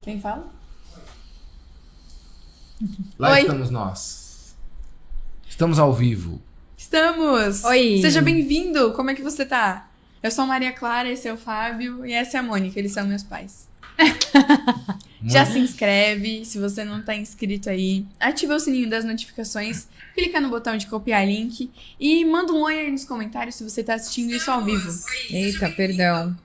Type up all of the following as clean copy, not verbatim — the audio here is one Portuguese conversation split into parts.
Quem fala? Lá Oi. estamos nós. Estamos ao vivo. Estamos! Oi. Seja bem-vindo! Como é que você tá? Eu sou a Maria Clara, esse é o Fábio e essa é a Mônica, eles são meus pais. Já se inscreve, se você não tá inscrito aí, ativa o sininho das notificações, clica no botão de copiar link e manda um oi aí nos comentários se você tá assistindo isso ao vivo. Eita, perdão.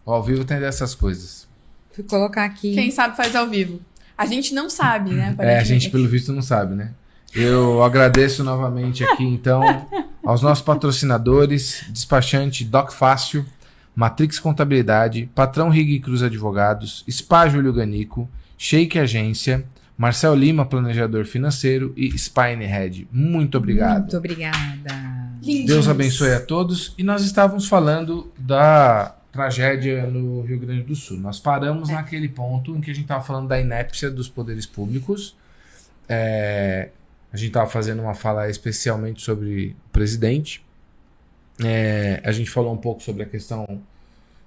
O ao vivo tem dessas coisas. Fui colocar aqui. Quem sabe faz ao vivo. A gente não sabe, né? A aparentemente. gente pelo visto não sabe, né? Eu agradeço novamente aqui, então, aos nossos patrocinadores, Despachante Doc Fácil, Matrix Contabilidade, Patrão Rig Cruz Advogados, Spa Júlio Ganico, Shake Agência, Marcel Lima, Planejador Financeiro e Spinehead. Muito obrigado. Muito obrigada. Lindinhos. Deus abençoe a todos. E nós estávamos falando da tragédia no Rio Grande do Sul. Nós paramos naquele ponto em que a gente estava falando da inépcia dos poderes públicos. A gente estava fazendo uma fala especialmente sobre o presidente. A gente falou um pouco sobre a questão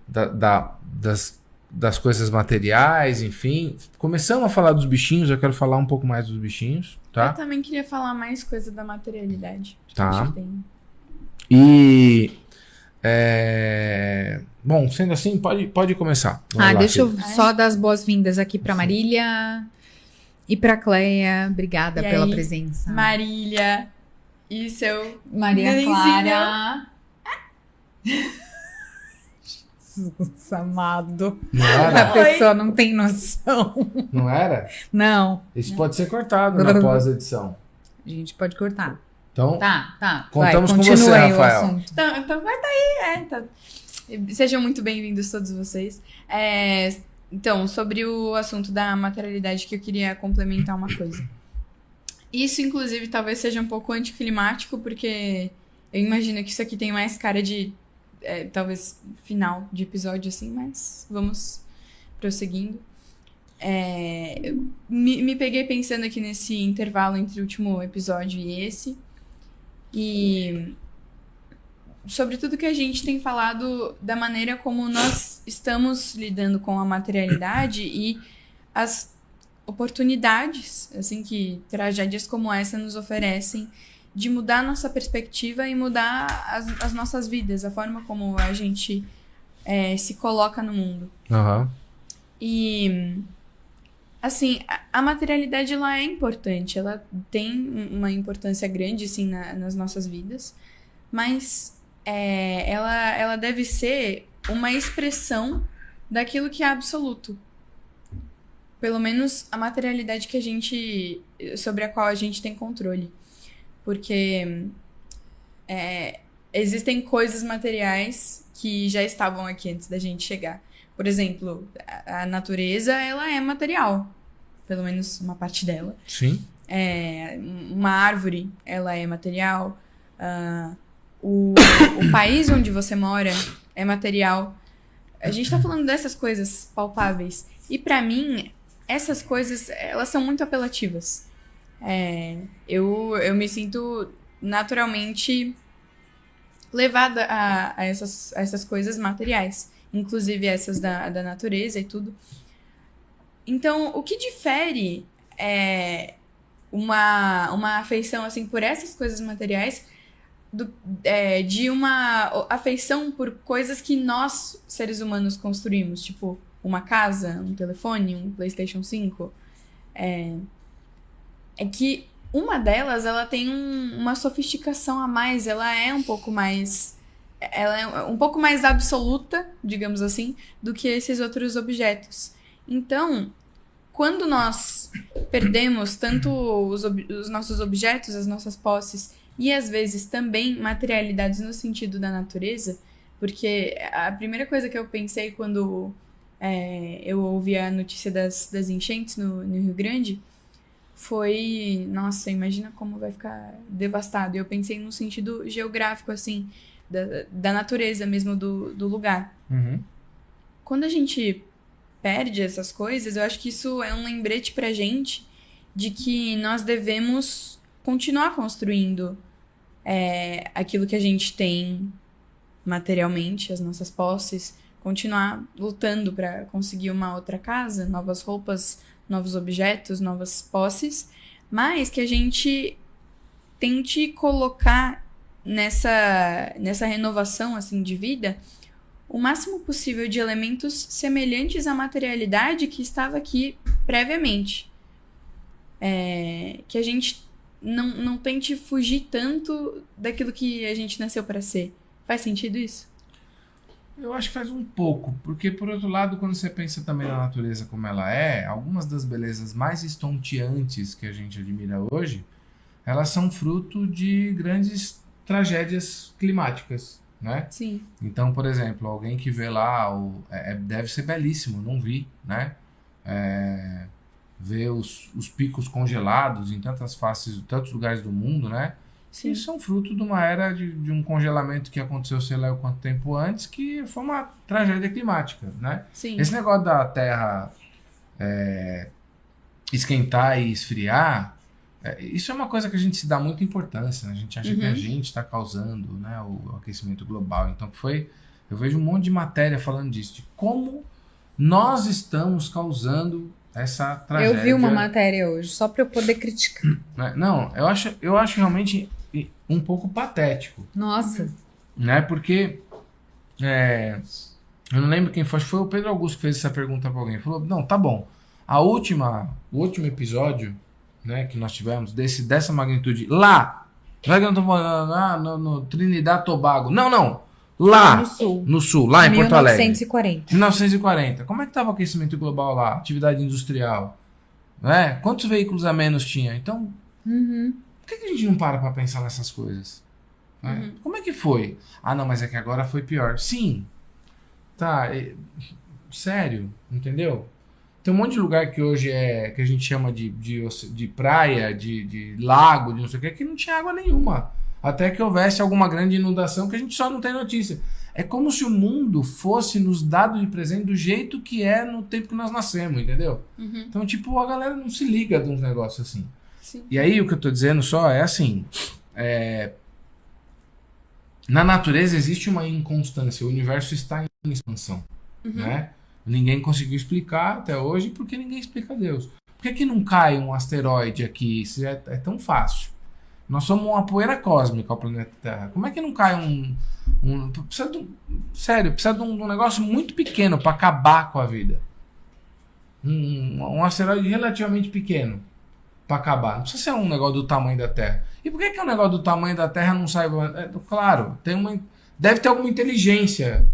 das coisas materiais, enfim. Começamos a falar dos bichinhos, eu quero falar um pouco mais dos bichinhos, Eu tá? também queria falar mais coisa da materialidade. Tá. Acho que tem. E... bom, sendo assim, pode começar. Vamos lá, Deixa eu filho. só dar as boas-vindas aqui pra Marília e pra Cleia. Obrigada E pela aí, presença. Marília e seu Maria nenenzinho. Clara. Jesus amado. Não A era? pessoa não tem noção. Não era? Não. Isso pode ser cortado na pós-edição. A gente pode cortar. Então, Tá. Contamos Vai, com continua você, aí o Rafael. assunto. Então vai daí, tá. Sejam muito bem-vindos todos vocês. Então, sobre o assunto da materialidade, que eu queria complementar uma coisa. Isso, inclusive, talvez seja um pouco anticlimático, porque eu imagino que isso aqui tem mais cara de, talvez, final de episódio, assim, mas vamos prosseguindo. Eu me peguei pensando aqui nesse intervalo entre o último episódio e esse. E sobre tudo que a gente tem falado da maneira como nós estamos lidando com a materialidade e as oportunidades, assim, que tragédias como essa nos oferecem de mudar nossa perspectiva e mudar as nossas vidas, a forma como a gente se coloca no mundo. Aham. E, assim, a materialidade, ela é importante, ela tem uma importância grande, assim, nas nossas vidas, mas ela deve ser uma expressão daquilo que é absoluto. Pelo menos a materialidade sobre a qual a gente tem controle. Porque existem coisas materiais que já estavam aqui antes da gente chegar. Por exemplo, a natureza, ela é material. Pelo menos uma parte dela. Sim. Uma árvore, ela é material. O país onde você mora é material. A gente tá falando dessas coisas palpáveis. E pra mim, essas coisas, elas são muito apelativas. Eu me sinto naturalmente levada a essas coisas materiais. Inclusive essas da natureza e tudo. Então, o que difere uma afeição, assim, por essas coisas materiais de uma afeição por coisas que nós, seres humanos, construímos? Tipo, uma casa, um telefone, um PlayStation 5. É que uma delas, ela tem uma sofisticação a mais, ela é um pouco mais absoluta, digamos assim, do que esses outros objetos. Então, quando nós perdemos tanto os nossos objetos, as nossas posses, e às vezes também materialidades no sentido da natureza, porque a primeira coisa que eu pensei quando eu ouvi a notícia das enchentes no Rio Grande foi, nossa, imagina como vai ficar devastado. Eu pensei no sentido geográfico, assim, da natureza mesmo do lugar. Uhum. Quando a gente perde essas coisas, eu acho que isso é um lembrete pra gente de que nós devemos continuar construindo aquilo que a gente tem materialmente, as nossas posses, continuar lutando para conseguir uma outra casa, novas roupas, novos objetos, novas posses, mas que a gente tente colocar nessa renovação assim de vida o máximo possível de elementos semelhantes à materialidade que estava aqui previamente. Que a gente não tente fugir tanto daquilo que a gente nasceu para ser. Faz sentido isso? Eu acho que faz um pouco, porque por outro lado, quando você pensa também na natureza como ela é, algumas das belezas mais estonteantes que a gente admira hoje, elas são fruto de grandes tragédias climáticas, né? Sim. Então, por exemplo, alguém que vê lá, deve ser belíssimo, não vi, né? Ver os picos congelados em tantas faces, tantos lugares do mundo, né? Sim. Isso são fruto de uma era de um congelamento que aconteceu sei lá quanto tempo antes, que foi uma tragédia climática, né? Sim. Esse negócio da Terra esquentar e esfriar, isso é uma coisa que a gente se dá muita importância, né? A gente acha que a gente está causando, né, o aquecimento global. Então eu vejo um monte de matéria falando disso, de como nós estamos causando essa tragédia. Eu vi uma matéria hoje, só para eu poder criticar. Não, eu acho realmente um pouco patético. Nossa. Né? Porque eu não lembro quem foi, acho que foi o Pedro Augusto que fez essa pergunta para alguém. Falou, não, tá bom. O último episódio, né, que nós tivemos dessa magnitude lá, não é que eu não tô falando no Trinidad Tobago. Não. Lá no sul, lá em Porto Alegre. 1940. Como é que estava o aquecimento global lá? Atividade industrial. Né? Quantos veículos a menos tinha? Então, por que a gente não para pensar nessas coisas? Né? Como é que foi? Não, mas é que agora foi pior. Sim. Tá. Sério, entendeu? Tem um monte de lugar que hoje que a gente chama de praia, de lago, de não sei o que não tinha água nenhuma. Até que houvesse alguma grande inundação que a gente só não tem notícia. É como se o mundo fosse nos dado de presente do jeito que é no tempo que nós nascemos, entendeu? Então, tipo, a galera não se liga de uns negócios assim. Sim. E aí, o que eu tô dizendo só é assim, na natureza existe uma inconstância, o universo está em expansão, né? Ninguém conseguiu explicar até hoje porque ninguém explica Deus. Por que não cai um asteroide aqui? Isso é tão fácil. Nós somos uma poeira cósmica ao planeta Terra. Como é que não cai precisa de um negócio muito pequeno para acabar com a vida. Um asteroide relativamente pequeno para acabar. Não precisa ser um negócio do tamanho da Terra. E por que um negócio do tamanho da Terra não sai? Claro, deve ter alguma inteligência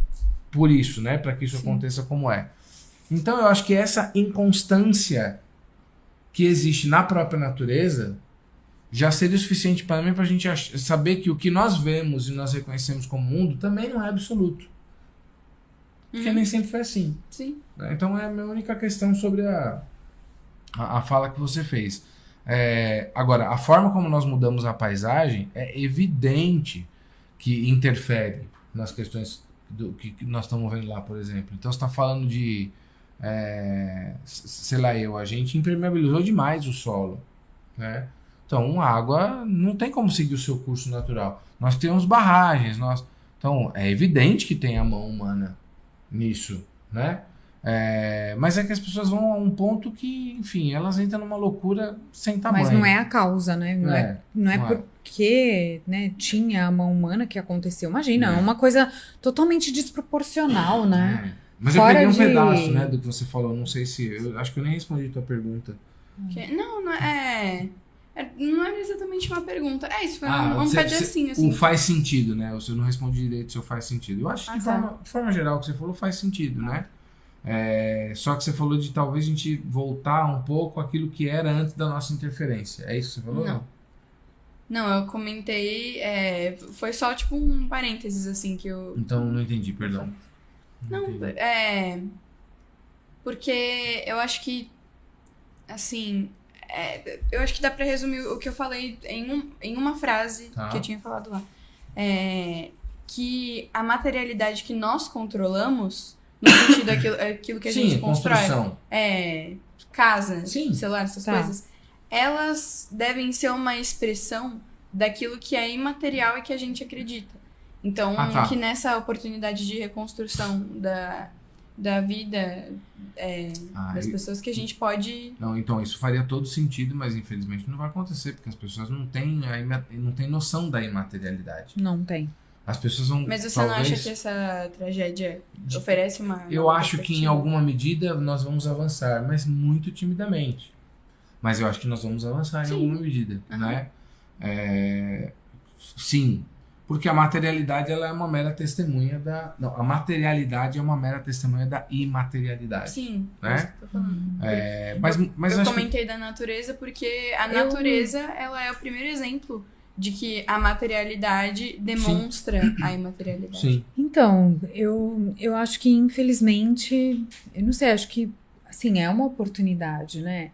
por isso, né? Para que isso aconteça como é. Então eu acho que essa inconstância que existe na própria natureza já seria o suficiente para mim, para a gente saber que o que nós vemos e nós reconhecemos como mundo também não é absoluto. Porque nem sempre foi assim. Sim. Então é a minha única questão sobre a fala que você fez. Agora, a forma como nós mudamos a paisagem é evidente que interfere nas questões que nós estamos vendo lá, por exemplo. Então você está falando de, sei lá, a gente impermeabilizou demais o solo, né? Então, a água não tem como seguir o seu curso natural. Nós temos barragens. Então, é evidente que tem a mão humana nisso, né? Mas é que as pessoas vão a um ponto que, enfim, elas entram numa loucura sem tamanho. Mas não é a causa, né? Não é porque, né, tinha a mão humana que aconteceu. Imagina, é uma coisa totalmente desproporcional, né? Mas fora eu peguei um pedaço, né, do que você falou. Não sei se... Eu acho que eu nem respondi a tua pergunta. Não era exatamente uma pergunta. Isso foi um pedacinho, assim. O faz sentido, né? Eu não respondi direito se faz sentido. Eu acho que de forma geral o que você falou faz sentido, né? Só que você falou de talvez a gente voltar um pouco àquilo que era antes da nossa interferência. É isso que você falou? Não, eu comentei... foi só tipo um parênteses, assim, que eu... Então não entendi, perdão. Porque eu acho que, assim... eu acho que dá pra resumir o que eu falei em uma frase que eu tinha falado lá. Que a materialidade que nós controlamos, no sentido daquilo que a gente constrói, casa, celular, essas coisas, elas devem ser uma expressão daquilo que é imaterial e que a gente acredita. Então, tá. que nessa oportunidade de reconstrução da vida das pessoas que a gente pode... Não, então isso faria todo sentido, mas infelizmente não vai acontecer, porque as pessoas não têm noção da imaterialidade. Não tem. As pessoas vão... Mas você não acha que essa tragédia oferece uma... Eu acho que em alguma medida nós vamos avançar, mas muito timidamente. Mas eu acho que nós vamos avançar em alguma medida, né? Sim, porque a materialidade ela é uma mera testemunha da... Não, a materialidade é uma mera testemunha da imaterialidade. Sim, né? é isso que eu tô falando. Mas eu acho comentei da natureza porque a natureza ela é o primeiro exemplo de que a materialidade demonstra a imaterialidade. Sim. Então, eu acho que, infelizmente, eu não sei, acho que, assim, é uma oportunidade, né,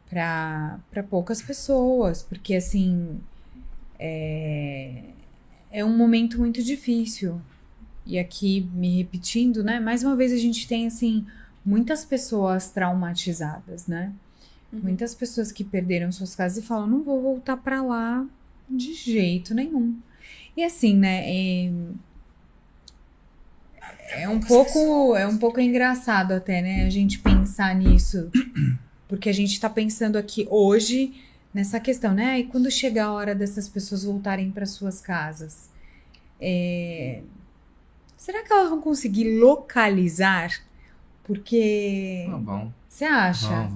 para poucas pessoas, porque, assim, é um momento muito difícil. E aqui, me repetindo, né, mais uma vez a gente tem, assim, muitas pessoas traumatizadas, né, muitas pessoas que perderam suas casas e falam, não vou voltar para lá de jeito nenhum. E assim, né, é um pouco engraçado até, né, a gente pensar nisso, porque a gente tá pensando aqui hoje nessa questão, né, e quando chegar a hora dessas pessoas voltarem para suas casas, será que elas vão conseguir localizar? Porque... Você acha?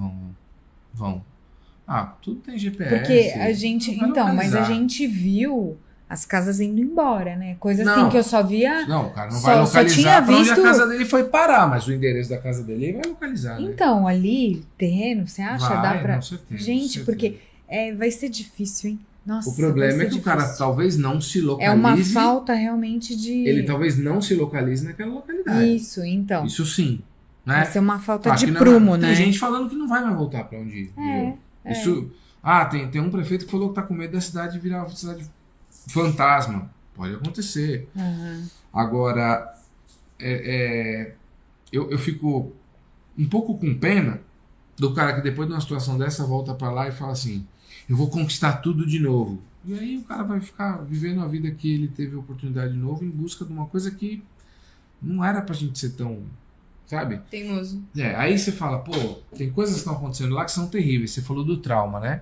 Vão. Tudo tem GPS. Porque a gente... Então, mas a gente viu as casas indo embora, né? Coisa assim que eu só via... Não, o cara não vai localizar pra onde a casa dele foi parar, mas o endereço da casa dele ele vai localizar, né? Então, ali, terreno, você acha? Dá pra... com certeza. Gente, porque vai ser difícil, hein? Nossa, o problema é que o cara talvez não se localize. É uma falta realmente de... Ele talvez não se localize naquela localidade. Isso, então. Isso sim. Né? Vai ser uma falta de prumo, né? Tem gente falando que não vai mais voltar pra onde ir. Isso... tem um prefeito que falou que tá com medo da cidade virar uma cidade fantasma. Pode acontecer. Agora, eu fico um pouco com pena do cara que depois de uma situação dessa volta pra lá e fala assim, eu vou conquistar tudo de novo. E aí o cara vai ficar vivendo a vida que ele teve oportunidade de novo em busca de uma coisa que não era pra gente ser tão... Sabe? Teimoso. Aí você fala, tem coisas que estão acontecendo lá que são terríveis. Você falou do trauma, né?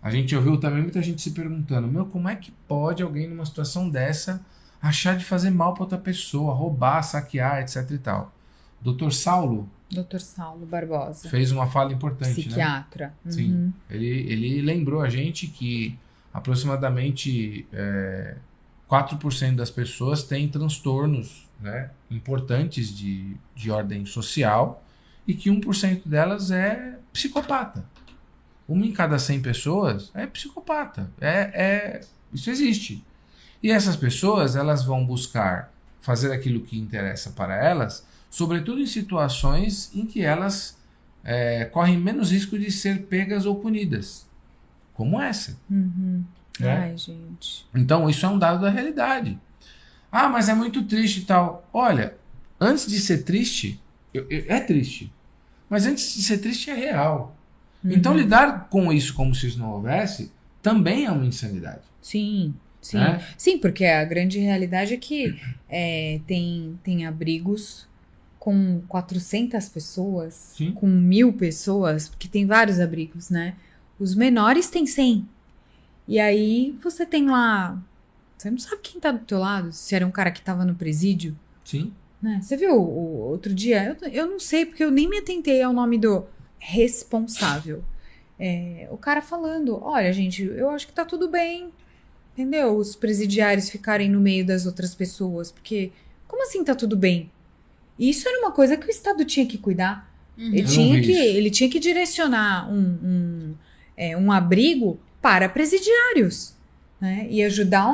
A gente ouviu também muita gente se perguntando, como é que pode alguém numa situação dessa achar de fazer mal pra outra pessoa, roubar, saquear, etc e tal. Dr. Saulo Barbosa. Fez uma fala importante, psiquiatra. Né? Sim. Ele lembrou a gente que aproximadamente 4% das pessoas têm transtornos, né, importantes de ordem social e que 1% delas é psicopata. 1 em cada 100 pessoas é psicopata. Isso existe. E essas pessoas elas vão buscar fazer aquilo que interessa para elas, sobretudo em situações em que elas correm menos risco de ser pegas ou punidas. Como essa. Ai, gente. Então, isso é um dado da realidade. Mas é muito triste e tal. Olha, antes de ser triste, é triste. Mas antes de ser triste é real. Então, lidar com isso como se isso não houvesse, também é uma insanidade. Sim. Sim, porque a grande realidade é que tem abrigos com 400 pessoas, Sim. com 1.000 pessoas, porque tem vários abrigos, né? Os menores têm 100. E aí você tem lá... Você não sabe quem tá do teu lado, se era um cara que tava no presídio. Sim. Né? Você viu o outro dia? Eu não sei, porque eu nem me atentei ao nome do responsável. O cara falando, olha, gente, eu acho que tá tudo bem, entendeu? Os presidiários ficarem no meio das outras pessoas, porque como assim tá tudo bem? Isso era uma coisa que o Estado tinha que cuidar. Ele tinha que direcionar um abrigo para presidiários, né? E ajudar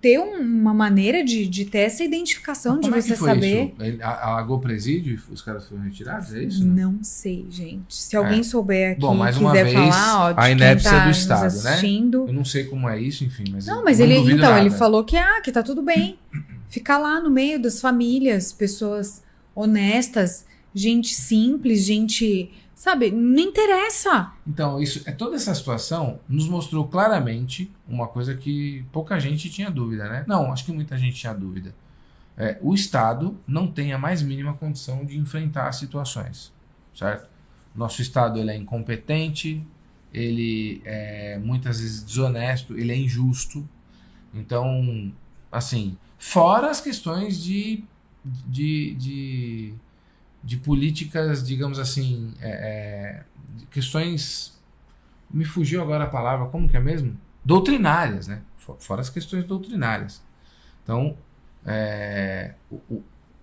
ter uma maneira de ter essa identificação, de você saber. Isso? Alagou o presídio e os caras foram retirados? É isso? Não sei, gente. Se alguém souber aqui e quiser falar, de a quem inépcia tá do nos Estado, assistindo. Né? Eu não sei como é isso, enfim. Mas ele falou que tá tudo bem. Ficar lá no meio das famílias, pessoas honestas, gente simples, gente Sabe? Não interessa. Então, toda essa situação nos mostrou claramente uma coisa que pouca gente tinha dúvida, né? Não, acho que muita gente tinha dúvida. O Estado não tem a mais mínima condição de enfrentar as situações, certo? Nosso Estado ele é incompetente, ele é muitas vezes desonesto, ele é injusto. Então, assim, fora as questões de políticas, digamos assim, questões, me fugiu agora a palavra, como que é mesmo? Doutrinárias, né? Fora as questões doutrinárias. Então,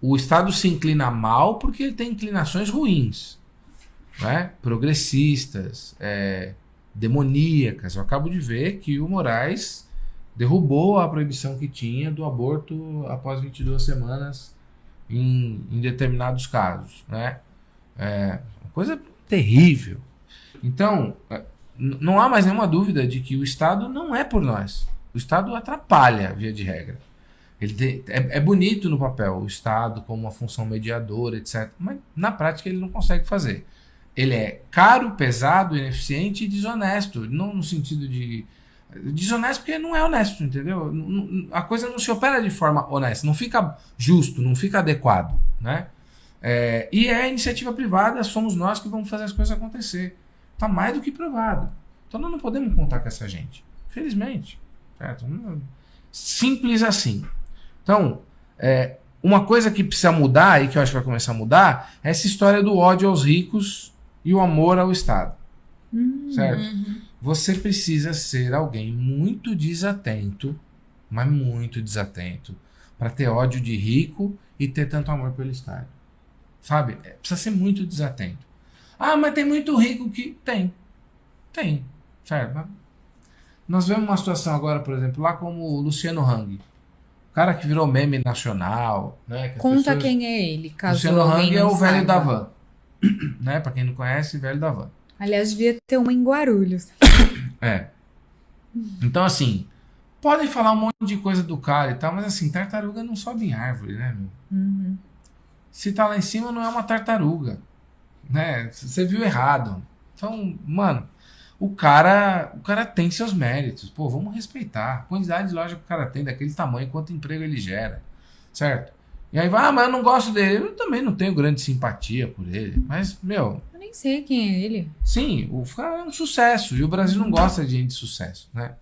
o Estado se inclina mal porque ele tem inclinações ruins, né? Progressistas, demoníacas. Eu acabo de ver que o Moraes derrubou a proibição que tinha do aborto após 22 semanas em determinados casos, né? Uma coisa terrível. Então, não há mais nenhuma dúvida de que o Estado não é por nós. O Estado atrapalha, via de regra. É bonito no papel o Estado como uma função mediadora, etc. Mas na prática ele não consegue fazer. Ele é caro, pesado, ineficiente e desonesto. Não no sentido de... Desonesto porque não é honesto, entendeu? A coisa não se opera de forma honesta. Não fica justo, não fica adequado, né? E é a iniciativa privada, somos nós que vamos fazer as coisas acontecer. Está mais do que provado. Então nós não podemos contar com essa gente. Felizmente. Certo? Simples assim. Então, uma coisa que precisa mudar e que eu acho que vai começar a mudar é essa história do ódio aos ricos e o amor ao Estado. Certo? Você precisa ser alguém muito desatento, mas muito desatento, para ter ódio de rico e ter tanto amor pelo Estado. Sabe? Precisa ser muito desatento. Ah, mas tem muito rico que... Tem. Certo? Nós vemos uma situação agora, por exemplo, lá como o Luciano Hang. O cara que virou meme nacional, né? Conta quem é ele, caso Luciano alguém Hang é não o velho saiba. da van. Né? Pra quem não conhece, velho da van. Aliás, devia ter uma em Guarulhos. Então, assim, podem falar um monte de coisa do cara e tal, mas assim, tartaruga não sobe em árvore, né, meu? Se tá lá em cima, não é uma tartaruga. Né? Você viu errado. Então, mano, o cara tem seus méritos. Pô, vamos respeitar. A quantidade de loja que o cara tem, daquele tamanho, quanto emprego ele gera. Certo? E aí vai, mas eu não gosto dele. Eu também não tenho grande simpatia por ele. Mas, meu... Eu nem sei quem é ele. Sim, o cara é um sucesso. E o Brasil não gosta de gente de sucesso, né?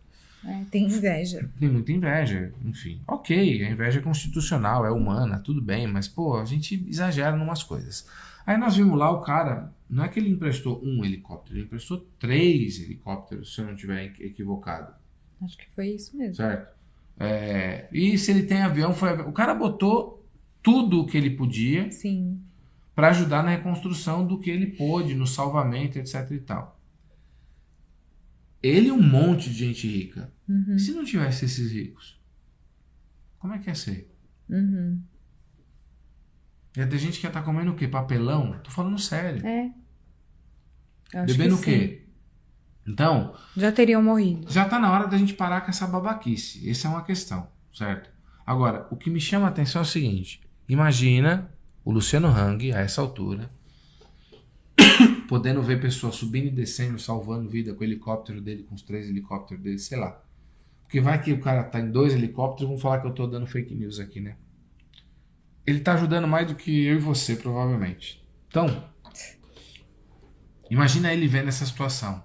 Tem inveja. Tem muita inveja, enfim. Ok, a inveja é constitucional, é humana, tudo bem. Mas, pô, a gente exagera em umas coisas. Aí nós vimos lá o cara... Não é que ele emprestou um helicóptero. Ele emprestou 3 helicópteros, se eu não estiver equivocado. Acho que foi isso mesmo. Certo? E se ele tem avião, o cara botou tudo o que ele podia Sim. para ajudar na reconstrução do que ele pôde, no salvamento, etc e tal. Ele e um monte de gente rica. E se não tivesse esses ricos? Como é que ia ser? Ia ter gente que ia estar comendo o quê? Papelão? Tô falando sério. Eu acho Bebendo o que quê? Então... já teriam morrido. Já tá na hora da gente parar com essa babaquice. Essa é uma questão, certo? Agora, o que me chama a atenção é o seguinte. Imagina o Luciano Hang, a essa altura, podendo ver pessoas subindo e descendo, salvando vida com o helicóptero dele, com os 3 helicópteros dele, sei lá. Porque vai que o cara tá em 2 helicópteros, vão falar que eu tô dando fake news aqui, né? Ele tá ajudando mais do que eu e você, provavelmente. Então, imagina ele vendo essa situação.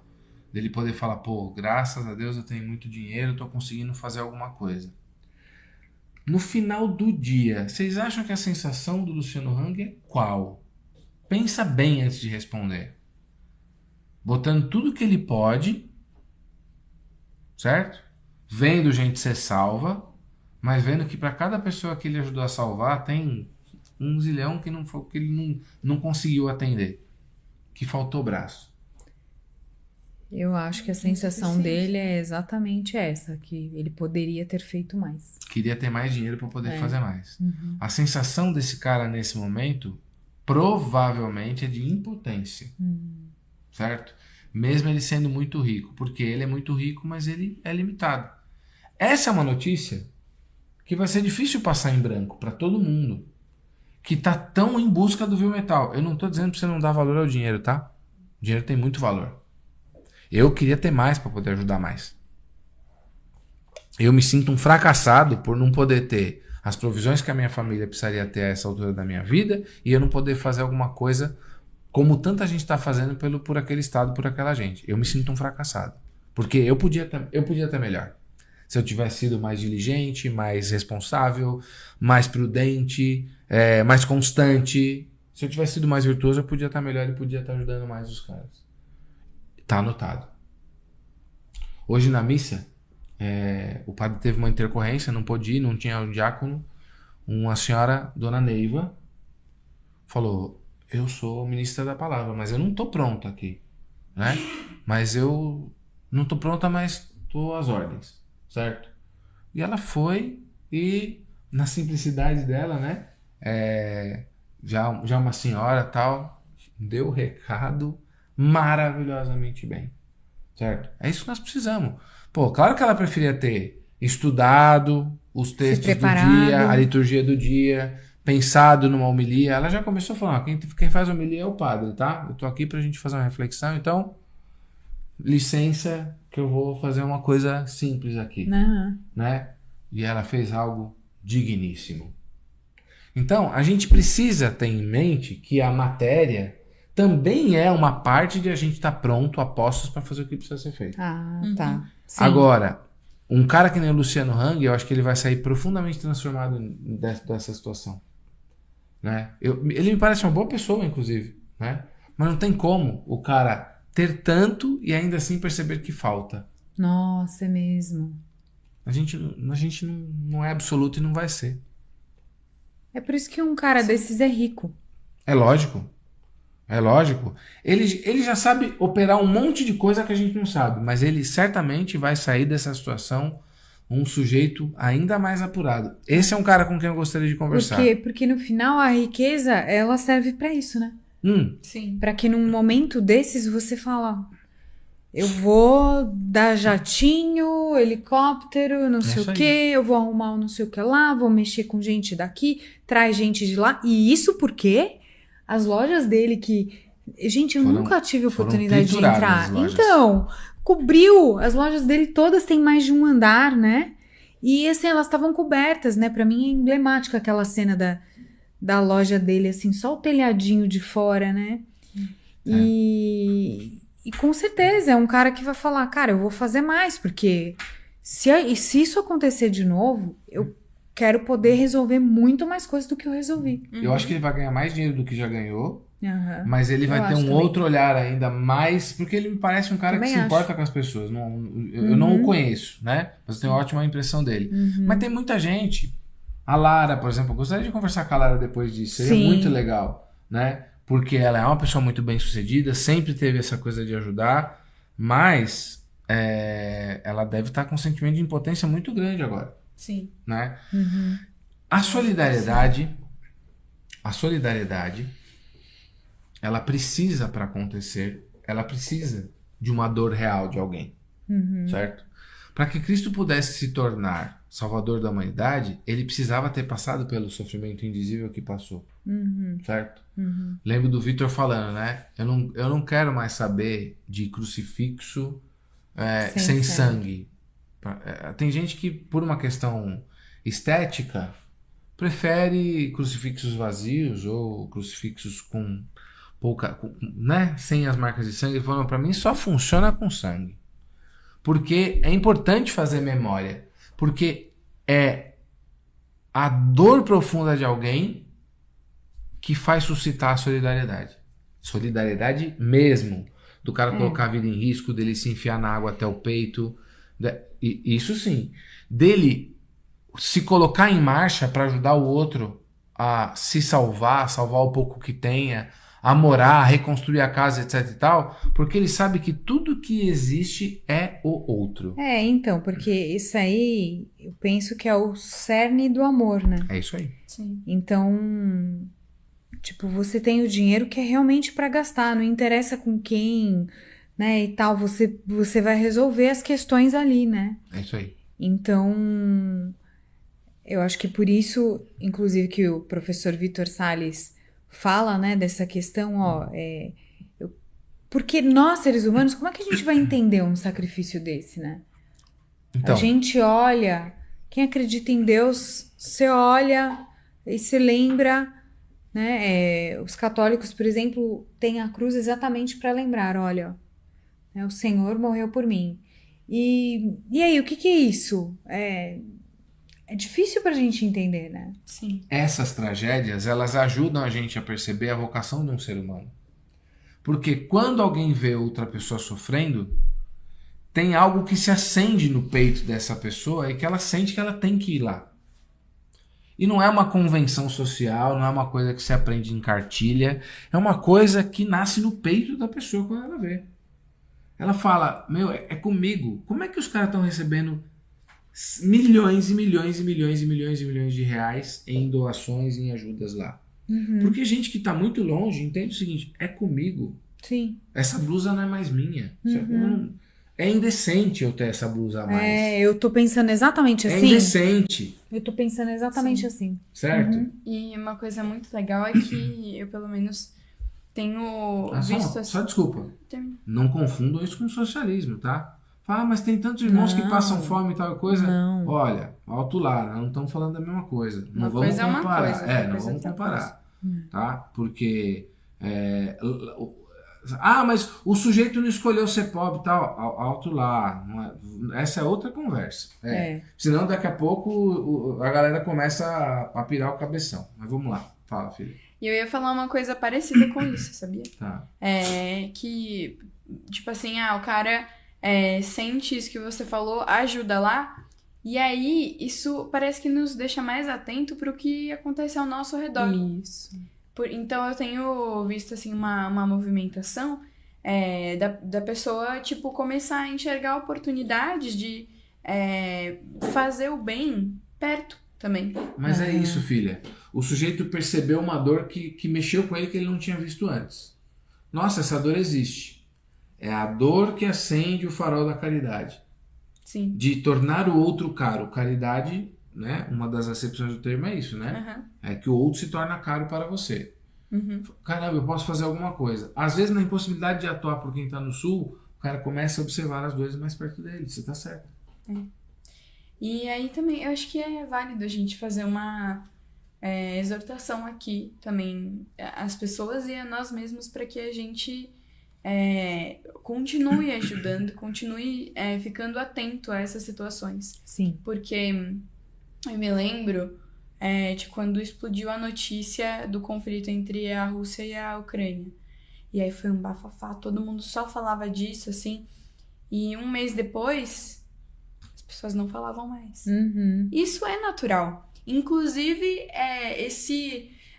Dele poder falar, pô, graças a Deus eu tenho muito dinheiro, eu tô conseguindo fazer alguma coisa. No final do dia, vocês acham que a sensação do Luciano Hang é qual? Pensa bem antes de responder. Botando tudo que ele pode, certo? Vendo gente ser salva, mas vendo que para cada pessoa que ele ajudou a salvar, tem 1 zilhão que ele não conseguiu atender. Que faltou braço. Eu acho que a sensação dele é exatamente essa, que ele poderia ter feito mais. Queria ter mais dinheiro para poder fazer mais. A sensação desse cara nesse momento provavelmente é de impotência. Certo? Mesmo ele sendo muito rico. Porque ele é muito rico, mas ele é limitado. Essa é uma notícia que vai ser difícil passar em branco para todo mundo que tá tão em busca do vil metal. Eu não tô dizendo pra você não dar valor ao dinheiro, tá? dinheiro tem muito valor. Eu queria ter mais para poder ajudar mais. Eu me sinto um fracassado por não poder ter as provisões que a minha família precisaria ter a essa altura da minha vida e eu não poder fazer alguma coisa como tanta gente está fazendo por aquele estado, por aquela gente. Eu me sinto um fracassado. Porque eu podia ter melhor. Se eu tivesse sido mais diligente, mais responsável, mais prudente, mais constante. Se eu tivesse sido mais virtuoso, eu podia estar melhor e podia estar ajudando mais os caras. Tá anotado. Hoje na missa, o padre teve uma intercorrência, não pôde ir, não tinha um diácono. Uma senhora, dona Neiva, falou: eu sou ministra da palavra, mas eu não tô pronta aqui, né? Mas eu não tô pronta, mas tô às ordens, certo? E ela foi e, na simplicidade dela, né? Já uma senhora tal, deu o recado maravilhosamente bem, certo? É isso que nós precisamos. Pô, claro que ela preferia ter estudado os textos do dia, a liturgia do dia, pensado numa homilia. Ela já começou falando: quem faz homilia é o padre, tá? Eu tô aqui pra gente fazer uma reflexão, então licença que eu vou fazer uma coisa simples aqui, né? E ela fez algo digníssimo. Então, a gente precisa ter em mente que a matéria também é uma parte de a gente estar pronto, a postos para fazer o que precisa ser feito. Tá. Sim. Agora, um cara que nem o Luciano Hang, eu acho que ele vai sair profundamente transformado dessa situação, né? Ele me parece uma boa pessoa, inclusive, né? Mas não tem como o cara ter tanto e ainda assim perceber que falta. Nossa, é mesmo. A gente não é absoluto e não vai ser. É por isso que um cara desses é rico. É lógico. É lógico. Ele já sabe operar um monte de coisa que a gente não sabe, mas ele certamente vai sair dessa situação um sujeito ainda mais apurado. Esse é um cara com quem eu gostaria de conversar. Porque no final a riqueza, ela serve pra isso, né? Sim. Pra que num momento desses você fala: eu vou dar jatinho, helicóptero, não sei o quê, eu vou arrumar um não sei o que lá, vou mexer com gente daqui, traz gente de lá. E isso porque as lojas dele que... Gente, eu nunca tive oportunidade de entrar. Então, cobriu. As lojas dele todas têm mais de um andar, né? E assim, elas estavam cobertas, né? Pra mim é emblemática aquela cena da loja dele, assim, só o telhadinho de fora, né? E com certeza é um cara que vai falar: cara, eu vou fazer mais, porque se isso acontecer de novo, eu quero poder resolver muito mais coisas do que eu resolvi. Eu acho que ele vai ganhar mais dinheiro do que já ganhou, mas ele vai ter um outro olhar ainda mais, porque ele me parece um cara que se importa com as pessoas. Eu não o conheço, né? Mas eu tenho uma ótima impressão dele. Mas tem muita gente. A Lara, por exemplo, eu gostaria de conversar com a Lara depois disso. Seria muito legal, né? Porque ela é uma pessoa muito bem sucedida, sempre teve essa coisa de ajudar, mas ela deve estar com um sentimento de impotência muito grande agora. Sim. Né? A solidariedade, ela precisa, para acontecer, ela precisa de uma dor real de alguém, certo? Para que Cristo pudesse se tornar Salvador da humanidade, ele precisava ter passado pelo sofrimento indizível que passou, certo? Lembro do Vitor falando, né? Eu não quero mais saber de crucifixo sem sangue. Tem gente que, por uma questão estética, prefere crucifixos vazios ou crucifixos com pouca, né? Sem as marcas de sangue. Ele falou: para mim só funciona com sangue. Porque é importante fazer memória. Porque é a dor profunda de alguém que faz suscitar a solidariedade. Solidariedade mesmo. Do cara colocar a vida em risco, dele se enfiar na água até o peito. Isso sim. Dele se colocar em marcha para ajudar o outro a se salvar o pouco que tenha, a morar, a reconstruir a casa, etc e tal, porque ele sabe que tudo que existe é o outro. Então, porque isso aí eu penso que é o cerne do amor, né? É isso aí. Sim. Então, tipo, você tem o dinheiro que é realmente para gastar, não interessa com quem, né, e tal, você vai resolver as questões ali, né? É isso aí. Então, eu acho que por isso, inclusive, que o professor Vitor Salles fala, né, dessa questão, Porque nós, seres humanos, como é que a gente vai entender um sacrifício desse, né? Então, A gente olha, quem acredita em Deus, você olha e se lembra, né? Os católicos, por exemplo, têm a cruz exatamente para lembrar, olha, né, o Senhor morreu por mim. E aí, o que que é isso? É difícil pra gente entender, né? Sim. essas tragédias, elas ajudam a gente a perceber a vocação de um ser humano. Porque quando alguém vê outra pessoa sofrendo, tem algo que se acende no peito dessa pessoa e que ela sente que ela tem que ir lá. E não é uma convenção social, não é uma coisa que se aprende em cartilha, é uma coisa que nasce no peito da pessoa quando ela vê. Ela fala, meu, é comigo. Como é que os caras estão recebendo milhões e milhões e milhões e milhões e milhões de reais em doações, em ajudas lá? Porque gente que está muito longe entende o seguinte, é comigo. Sim. Essa blusa não é mais minha. É indecente eu ter essa blusa a mais. Eu tô pensando exatamente É assim. indecente, Eu tô pensando exatamente assim. certo? E uma coisa muito legal é que eu, pelo menos, tenho Ah, visto só desculpa. Termina. Não confundam isso com socialismo, tá? Fala, mas tem tantos irmãos que passam fome e tal coisa. Não. Olha, alto lá, não estamos falando da mesma coisa. Não Uma vamos coisa é uma comparar. coisa, outra Não coisa é vamos outra comparar. Tá? Porque. Mas o sujeito não escolheu ser pobre e tal. Alto lá. Essa é outra conversa. Senão daqui a pouco a galera começa a pirar o cabeção. Mas vamos lá. Fala, filho. E eu ia falar uma coisa parecida com isso, sabia? Tá. Que, tipo assim, o cara sente isso que você falou, ajuda lá, e aí isso parece que nos deixa mais atento pro que acontece ao nosso redor. Isso. Então eu tenho visto, assim, uma movimentação da pessoa, tipo, começar a enxergar oportunidades de fazer o bem perto também. Mas é isso, filha. O sujeito percebeu uma dor que mexeu com ele que ele não tinha visto antes. Nossa, essa dor existe. É a dor que acende o farol da caridade. Sim. De tornar o outro caro. Caridade, né? Uma das acepções do termo é isso, né? É que o outro se torna caro para você. Caramba, eu posso fazer alguma coisa. Às vezes, na impossibilidade de atuar por quem está no sul, o cara começa a observar as dores mais perto dele. Você tá certo. E aí também, eu acho que é válido a gente fazer uma exortação aqui também às pessoas e a nós mesmos para que a gente continue ajudando, continue ficando atento a essas situações. Sim. Porque eu me lembro de quando explodiu a notícia do conflito entre a Rússia e a Ucrânia. E aí foi um bafafá, todo mundo só falava disso, assim. E um mês depois, as pessoas não falavam mais. Isso é natural. Inclusive,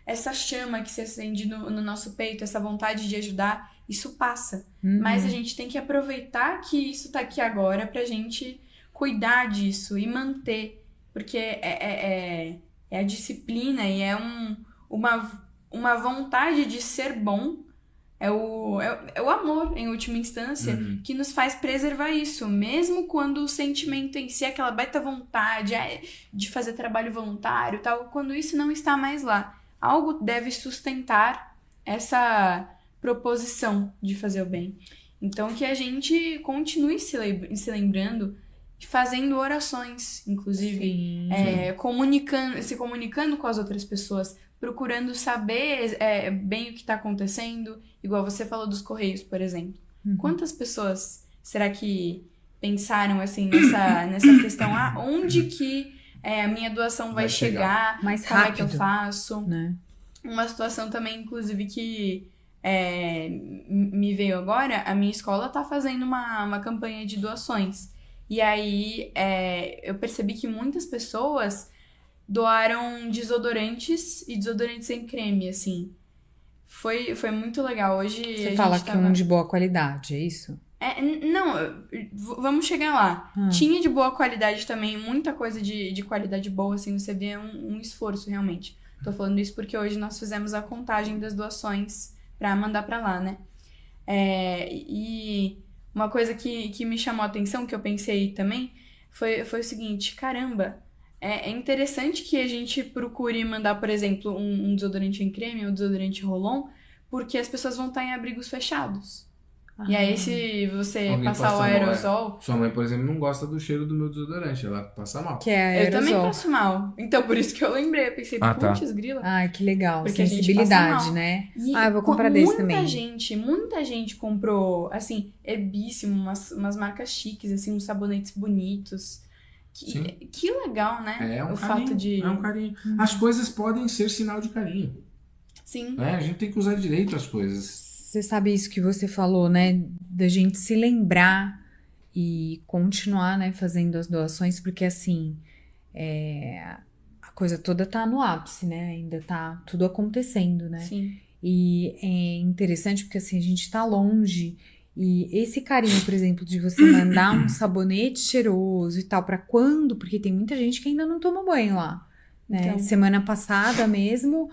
essa chama que se acende no nosso peito, essa vontade de ajudar, isso passa. Mas a gente tem que aproveitar que isso tá aqui agora pra gente cuidar disso e manter. Porque é a disciplina e uma vontade de ser bom. É o amor, em última instância, que nos faz preservar isso. Mesmo quando o sentimento em si, aquela baita vontade de fazer trabalho voluntário e tal, quando isso não está mais lá. Algo deve sustentar essa proposição de fazer o bem. Então, que a gente continue se lembrando, fazendo orações, inclusive, se comunicando com as outras pessoas, procurando saber bem o que está acontecendo, igual você falou dos Correios, por exemplo. Quantas pessoas será que pensaram assim nessa questão? Onde que a minha doação vai chegar? Mais como rápido, é que eu faço? né? Uma situação também, inclusive, que me veio agora, a minha escola está fazendo uma campanha de doações. E aí eu percebi que muitas pessoas doaram desodorantes e desodorantes em creme, assim. Foi muito legal. Hoje Você fala que um de boa qualidade, é isso? Não, vamos chegar lá. Tinha de boa qualidade também, muita coisa de qualidade boa, assim, você vê um esforço realmente. Tô falando isso porque hoje nós fizemos a contagem das doações pra mandar pra lá, né? E uma coisa que me chamou a atenção, que eu pensei também, foi o seguinte, caramba, é interessante que a gente procure mandar, por exemplo, um desodorante em creme ou um desodorante roll-on, porque as pessoas vão estar em abrigos fechados. E aí, se você Alguém passar o passa mal, aerosol... Sua mãe, por exemplo, não gosta do cheiro do meu desodorante. Ela passa mal. Que é Eu aerosol. também passo mal. Então, por isso que eu lembrei. Eu pensei, Ah, tá. putz, grila. Ai, que legal. Porque a gente Sensibilidade, passa mal. né? E Eu vou comprar desse muita também. muita gente comprou, assim, Herbíssimo, umas marcas chiques, assim, uns sabonetes bonitos. Sim. Que legal, né? É um o carinho. fato de... É um carinho. As coisas podem ser sinal de carinho. Sim. Né? A gente tem que usar direito as coisas. Você sabe isso que você falou, né? Da gente se lembrar e continuar, né, fazendo as doações, porque assim, a coisa toda tá no ápice, né? Ainda tá tudo acontecendo, né? Sim. E é interessante porque assim, a gente tá longe e esse carinho, por exemplo, de você mandar um sabonete cheiroso e tal, pra quando? Porque tem muita gente que ainda não toma banho lá, né? Então. Semana passada mesmo,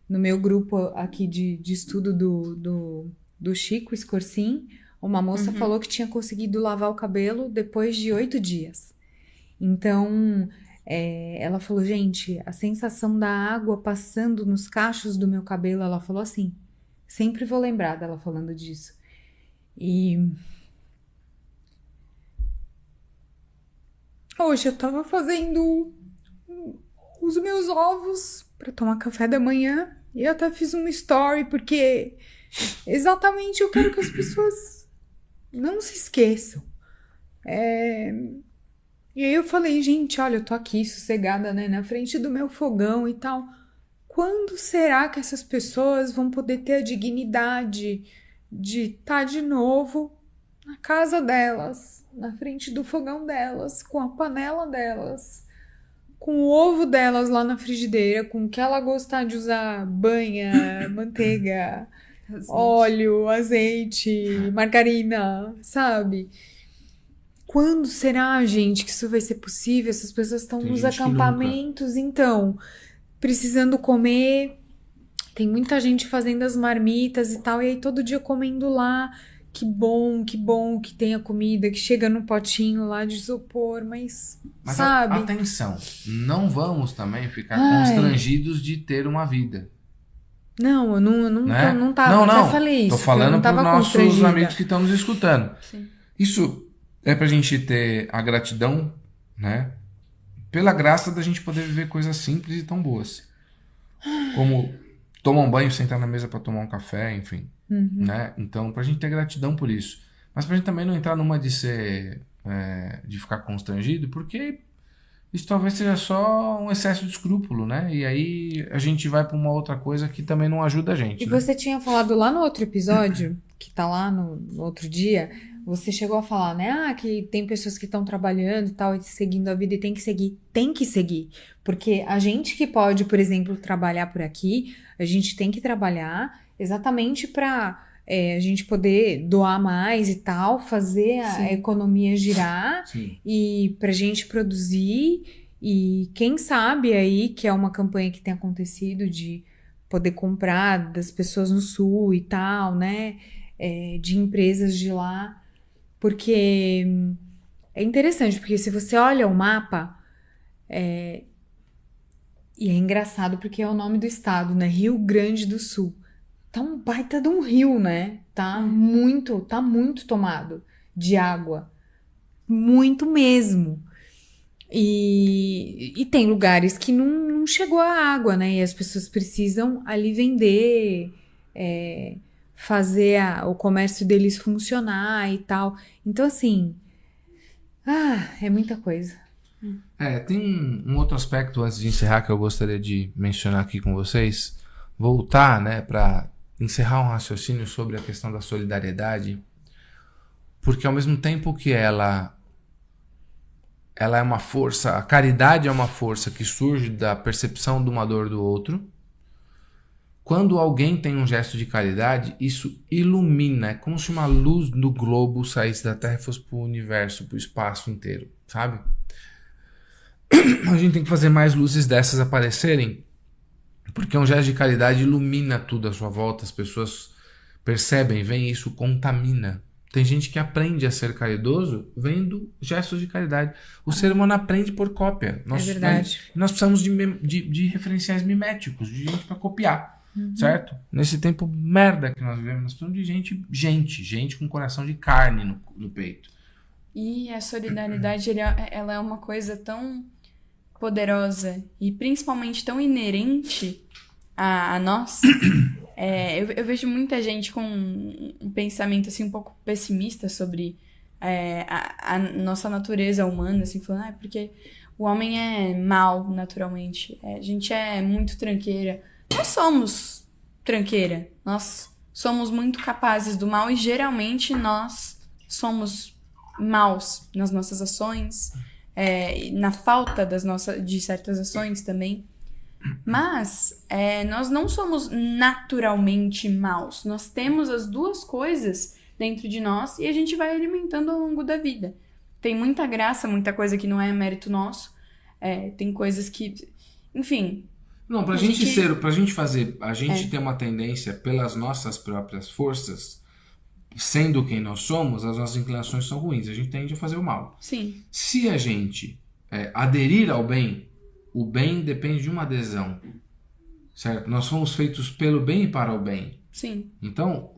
no meu grupo aqui de estudo do Chico Escorcim, uma moça falou que tinha conseguido lavar o cabelo depois de 8 dias. Então, ela falou, gente, a sensação da água passando nos cachos do meu cabelo, ela falou assim, sempre vou lembrar dela falando disso. E hoje eu tava fazendo os meus ovos para tomar café da manhã e eu até fiz um story porque exatamente eu quero que as pessoas não se esqueçam. E aí eu falei, gente, olha, eu tô aqui sossegada, né, na frente do meu fogão e tal. Quando será que essas pessoas vão poder ter a dignidade de estar de novo na casa delas, na frente do fogão delas, com a panela delas, com o ovo delas lá na frigideira, com o que ela gostar de usar, banha, manteiga, óleo, azeite, margarina, sabe? Quando será, gente, que isso vai ser possível? Essas pessoas estão Tem nos gente que acampamentos, então, precisando comer. Tem muita gente fazendo as marmitas e tal, e aí todo dia comendo lá. Que bom que tenha comida, que chega no potinho lá de isopor, mas sabe? Atenção, não vamos também ficar Ai. constrangidos de ter uma vida. Não, eu não, Né? não tava, até falei isso. Tô que eu falando não para tava os nossos constrangida. amigos que estão nos escutando. Sim. Isso é pra gente ter a gratidão, né? Pela graça da gente poder viver coisas simples e tão boas. Como tomar um banho, sentar na mesa para tomar um café, enfim. Né? Então, pra gente ter gratidão por isso. Mas pra gente também não entrar numa de ser... de ficar constrangido, porque isso talvez seja só um excesso de escrúpulo, né? E aí a gente vai pra uma outra coisa que também não ajuda a gente. E né? você tinha falado lá no outro episódio, que tá lá no outro dia, você chegou a falar, né? Ah, que tem pessoas que estão trabalhando e tal, e seguindo a vida e tem que seguir. Tem que seguir. Porque a gente que pode, por exemplo, trabalhar por aqui, a gente tem que trabalhar exatamente para a gente poder doar mais e tal, fazer a economia girar. Sim. E pra gente produzir. E quem sabe aí, que é uma campanha que tem acontecido de poder comprar das pessoas no sul e tal, né? De empresas de lá. Porque é interessante, porque se você olha o mapa, e é engraçado porque é o nome do estado, né? Rio Grande do Sul. Tá um baita de um rio, né? Tá muito tomado de água. Muito mesmo. E tem lugares que não chegou a água, né? E as pessoas precisam ali vender, fazer o comércio deles funcionar e tal. Então, assim, é muita coisa. Tem um outro aspecto antes de encerrar que eu gostaria de mencionar aqui com vocês. Voltar, né, para encerrar um raciocínio sobre a questão da solidariedade. Porque ao mesmo tempo que ela é uma força, a caridade é uma força que surge da percepção de uma dor do outro. Quando alguém tem um gesto de caridade, isso ilumina. É como se uma luz do globo saísse da Terra e fosse para o universo, para o espaço inteiro, sabe? A gente tem que fazer mais luzes dessas aparecerem, porque um gesto de caridade ilumina tudo à sua volta. As pessoas percebem, veem isso, contamina. Tem gente que aprende a ser caridoso vendo gestos de caridade. O ser humano aprende por cópia. É verdade. Nós precisamos de referenciais miméticos, de gente para copiar. certo? Nesse tempo merda que nós vivemos, nós precisamos de gente com coração de carne no peito. E a solidariedade, ela é uma coisa tão poderosa e principalmente tão inerente a nós. Eu vejo muita gente com um pensamento assim, um pouco pessimista sobre a nossa natureza humana, assim, falando, porque o homem é mau naturalmente, a gente é muito tranqueira. Nós somos tranqueira, nós somos muito capazes do mal e geralmente nós somos maus nas nossas ações, na falta de certas ações também. Mas nós não somos naturalmente maus. Nós temos as duas coisas dentro de nós e a gente vai alimentando ao longo da vida. Tem muita graça, muita coisa que não é mérito nosso. Tem coisas que... Enfim... Não, pra gente ter uma tendência pelas nossas próprias forças... Sendo quem nós somos, as nossas inclinações são ruins. A gente tende a fazer o mal. Sim. Se a gente aderir ao bem, o bem depende de uma adesão. Certo? Nós fomos feitos pelo bem e para o bem. Sim. Então,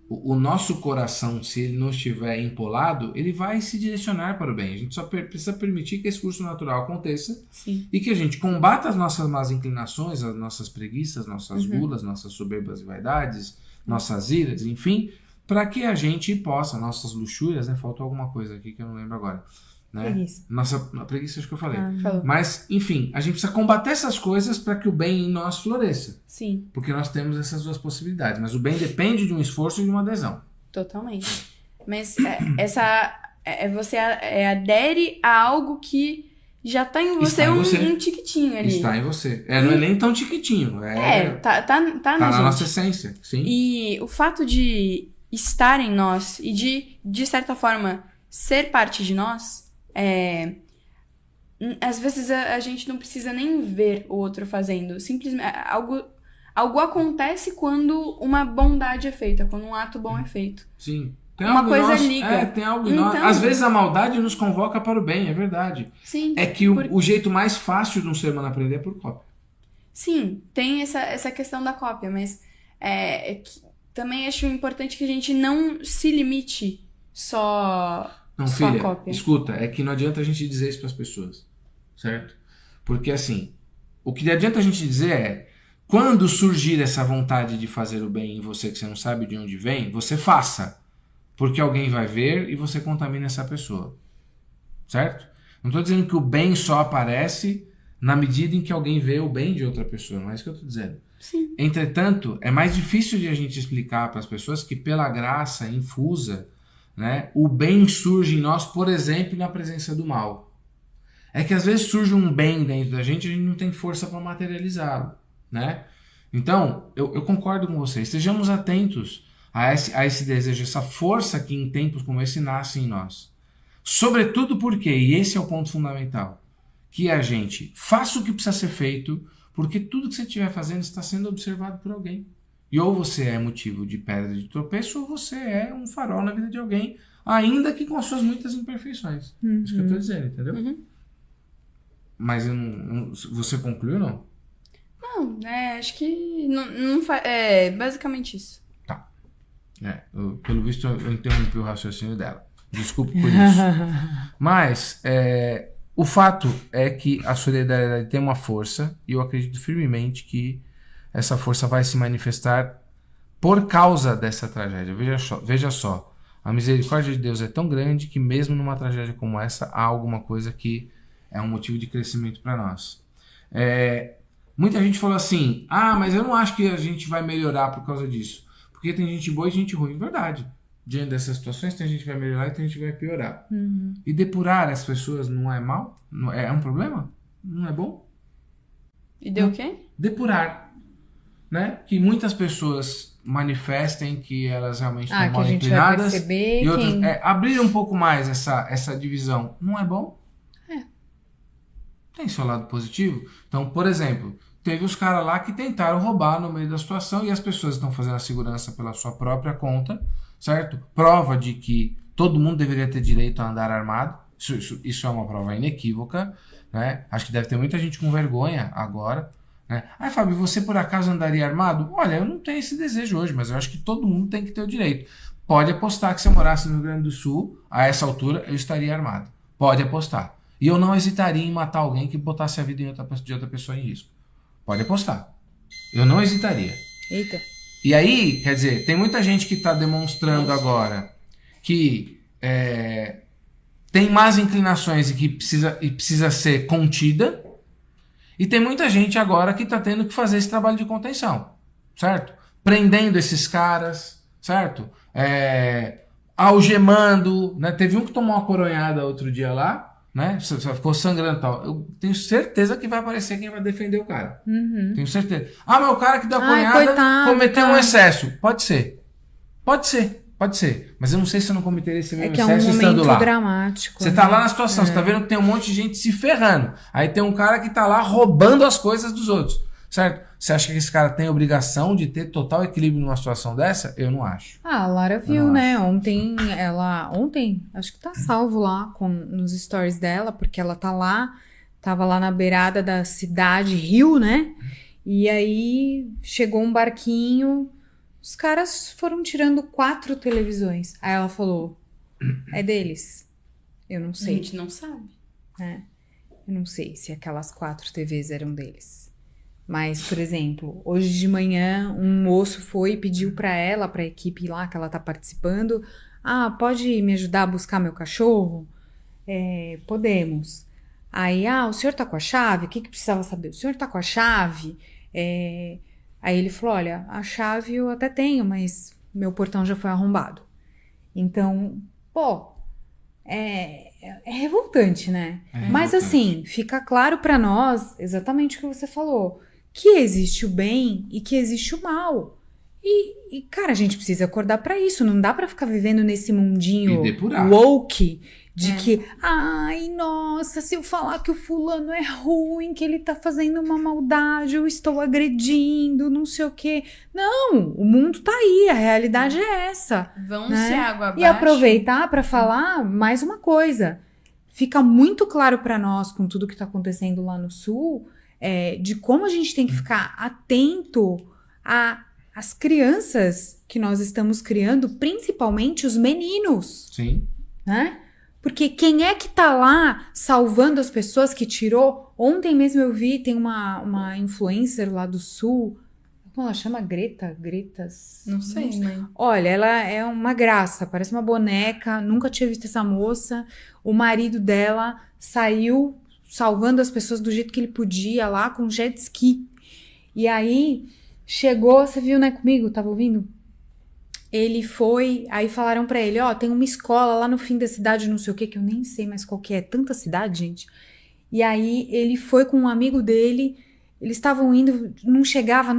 o nosso coração, se ele não estiver empolado, ele vai se direcionar para o bem. A gente só precisa permitir que esse curso natural aconteça. Sim. E que a gente combata as nossas más inclinações, as nossas preguiças, nossas gulas, nossas soberbas e vaidades, nossas iras, enfim... Para que a gente possa, nossas luxúrias, né? Faltou alguma coisa aqui que eu não lembro agora. Né? Preguiça. A preguiça acho que eu falei. Falou. Mas, enfim, a gente precisa combater essas coisas para que o bem em nós floresça. Sim. Porque nós temos essas duas possibilidades. Mas o bem depende de um esforço e de uma adesão. Totalmente. Mas você adere a algo que já tá em você, um tiquitinho ali. Está em você. Não é nem tão tiquitinho. Tá na nossa essência. Sim. E o fato de estar em nós e de certa forma, ser parte de nós, às vezes a gente não precisa nem ver o outro fazendo. Simplesmente, algo acontece quando uma bondade é feita, quando um ato bom é feito. Sim. Tem uma algo coisa nosso, liga. Tem algo em nós. Às vezes a maldade nos convoca para o bem, é verdade. Sim. É que o jeito mais fácil de um ser humano aprender é por cópia. Sim, tem essa questão da cópia, mas também acho importante que a gente não se limite só filha, a cópia. Escuta, é que não adianta a gente dizer isso para as pessoas, certo? Porque assim, o que adianta a gente dizer é, quando surgir essa vontade de fazer o bem em você que você não sabe de onde vem, você faça, porque alguém vai ver e você contamina essa pessoa, certo? Não estou dizendo que o bem só aparece na medida em que alguém vê o bem de outra pessoa, não é isso que eu estou dizendo. Sim. Entretanto, é mais difícil de a gente explicar para as pessoas que pela graça infusa, né, o bem surge em nós, por exemplo, na presença do mal. É que às vezes surge um bem dentro da gente e a gente não tem força para materializá-lo, né? Então, eu concordo com vocês. Estejamos atentos a esse desejo, essa força que em tempos como esse nasce em nós. Sobretudo porque, e esse é o ponto fundamental, que a gente faça o que precisa ser feito, porque tudo que você estiver fazendo está sendo observado por alguém. E ou você é motivo de pedra de tropeço, ou você é um farol na vida de alguém, ainda que com as suas muitas imperfeições. Isso que eu estou dizendo, entendeu? Mas você concluiu, não? Não, acho que não faz. É basicamente isso. Tá. Pelo visto, eu interrompi o raciocínio dela. Desculpe por isso. Mas, o fato é que a solidariedade tem uma força, e eu acredito firmemente que essa força vai se manifestar por causa dessa tragédia. Veja só, a misericórdia de Deus é tão grande que mesmo numa tragédia como essa, há alguma coisa que é um motivo de crescimento para nós. Muita gente falou assim, mas eu não acho que a gente vai melhorar por causa disso, porque tem gente boa e gente ruim. Verdade. Diante dessas situações, tem gente que vai melhorar e tem gente que vai piorar. E depurar as pessoas não é mal? Não é um problema? Não é bom? E deu o quê? Depurar. Né? Que muitas pessoas manifestem que elas realmente estão mal inclinadas. E outras, abrir um pouco mais essa divisão. Não é bom? Tem seu lado positivo. Então, por exemplo, teve os caras lá que tentaram roubar no meio da situação e as pessoas estão fazendo a segurança pela sua própria conta, certo? Prova de que todo mundo deveria ter direito a andar armado. Isso é uma prova inequívoca, né? Acho que deve ter muita gente com vergonha agora, Né? Fábio, você por acaso andaria armado? Olha, eu não tenho esse desejo hoje, mas eu acho que todo mundo tem que ter o direito. Pode apostar que se eu morasse no Rio Grande do Sul, a essa altura, eu estaria armado. Pode apostar. E eu não hesitaria em matar alguém que botasse a vida de outra pessoa em risco. Pode apostar. Eu não hesitaria. Eita. E aí, quer dizer, tem muita gente que está demonstrando agora que tem más inclinações e que precisa ser contida. E tem muita gente agora que está tendo que fazer esse trabalho de contenção, certo? Prendendo esses caras, certo? Algemando, né? Teve um que tomou uma coronhada outro dia lá, né? Só ficou sangrando e tal. Eu tenho certeza que vai aparecer quem vai defender o cara. Uhum. Tenho certeza. Mas o cara que deu a coronhada coitado, cometeu um excesso. Pode ser. Pode ser. Mas eu não sei se eu não cometeria esse mesmo É que é um excesso estando momento lá. dramático. Você tá lá na situação, você tá vendo que tem um monte de gente se ferrando. Aí tem um cara que tá lá roubando as coisas dos outros. Certo? Você acha que esse cara tem obrigação de ter total equilíbrio numa situação dessa? Eu não acho. A Lara viu, né? Ontem, acho que tá salvo lá nos stories dela, porque ela tava lá na beirada da cidade, Rio, né? E aí chegou um barquinho, os caras foram tirando 4 televisões. Aí ela falou, é deles. Eu não A sei. gente não sabe. Eu não sei se aquelas 4 TVs eram deles. Mas, por exemplo, hoje de manhã um moço foi e pediu pra equipe lá que ela tá participando, pode me ajudar a buscar meu cachorro? Podemos. Aí, o senhor tá com a chave? O que precisava saber? O senhor tá com a chave? Aí ele falou, olha, a chave eu até tenho, mas meu portão já foi arrombado. Então, é revoltante, né? Mas assim, fica claro pra nós exatamente o que você falou, que existe o bem e que existe o mal. E cara, a gente precisa acordar pra isso, não dá pra ficar vivendo nesse mundinho woke de que, ai, nossa, se eu falar que o fulano é ruim, que ele tá fazendo uma maldade, eu estou agredindo, não sei o quê. Não, o mundo tá aí, a realidade é essa. Vão né? ser água abaixo. E aproveitar pra falar mais uma coisa. Fica muito claro pra nós, com tudo que tá acontecendo lá no Sul, de como a gente tem que ficar atento às crianças que nós estamos criando, principalmente os meninos. Sim. Né? Porque quem é que tá lá salvando as pessoas que tirou? Ontem mesmo eu vi, tem uma influencer lá do Sul, como ela chama? Gretas? Não sei, mãe. Olha, ela é uma graça, parece uma boneca, nunca tinha visto essa moça. O marido dela saiu salvando as pessoas do jeito que ele podia lá com jet ski. E aí chegou, você viu, né, comigo, tava ouvindo? Ele foi, aí falaram pra ele, tem uma escola lá no fim da cidade, não sei o que eu nem sei mais qual que é, tanta cidade, gente. E aí ele foi com um amigo dele, eles estavam indo, não chegava,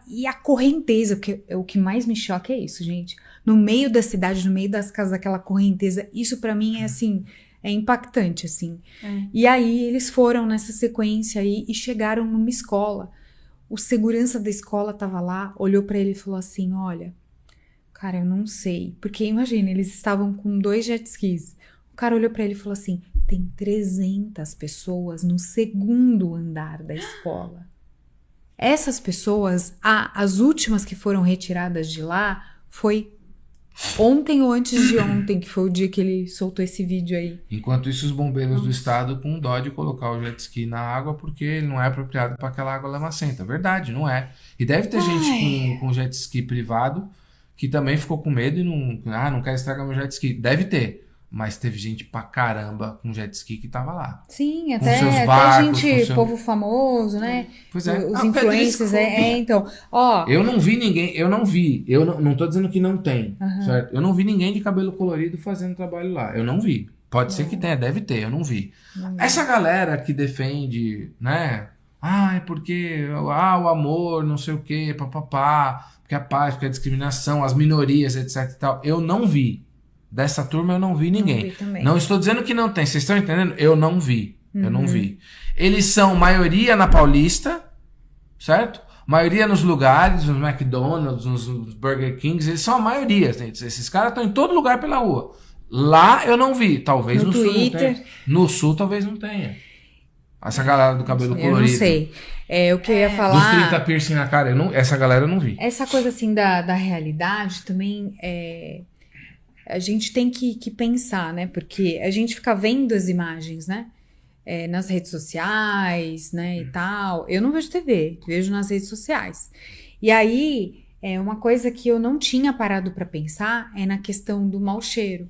e a correnteza, porque o que mais me choca é isso, gente. No meio da cidade, no meio das casas, aquela correnteza, isso pra mim é assim, é impactante, assim. E aí eles foram nessa sequência aí e chegaram numa escola. O segurança da escola tava lá, olhou pra ele e falou assim, olha, cara, eu não sei. Porque imagina, eles estavam com 2 jet skis. O cara olhou pra ele e falou assim, tem 300 pessoas no 2º andar da escola. Essas pessoas, as últimas que foram retiradas de lá, foi ontem ou antes de ontem, que foi o dia que ele soltou esse vídeo aí. Enquanto isso, os bombeiros do estado com dó de colocar o jet ski na água porque ele não é apropriado para aquela água lamacenta. Verdade, não é. E deve ter gente com jet ski privado que também ficou com medo e não quer estragar meu jet ski. Deve ter. Mas teve gente pra caramba com jet ski que tava lá. Sim, Com até, seus até barcos, gente, povo famoso, né? Pois é. Os influencers, então, Eu não vi ninguém, eu não tô dizendo que não tem, certo? Eu não vi ninguém de cabelo colorido fazendo trabalho lá. Eu não vi. Pode ser que tenha, deve ter, eu não vi. Essa galera que defende, né? É porque o amor, não sei o quê, papapá, porque a paz, porque a discriminação, as minorias, etc e tal. Eu não vi. Dessa turma eu não vi ninguém. Não estou dizendo que não tem, vocês estão entendendo? Eu não vi. Eu não vi. Eles são maioria na Paulista, certo? Maioria nos lugares, nos McDonald's, nos Burger Kings, eles são a maioria. Esses caras estão em todo lugar pela rua. Lá eu não vi. Talvez no Sul não tenha. No Sul talvez não tenha. Essa galera do cabelo colorido. Eu não sei. O que eu ia Dos falar... 30 piercing na cara, essa galera eu não vi. Essa coisa assim da realidade também a gente tem que pensar, né? Porque a gente fica vendo as imagens, né? Nas redes sociais, né? E tal. Eu não vejo TV, vejo nas redes sociais. E aí, uma coisa que eu não tinha parado para pensar é na questão do mau cheiro.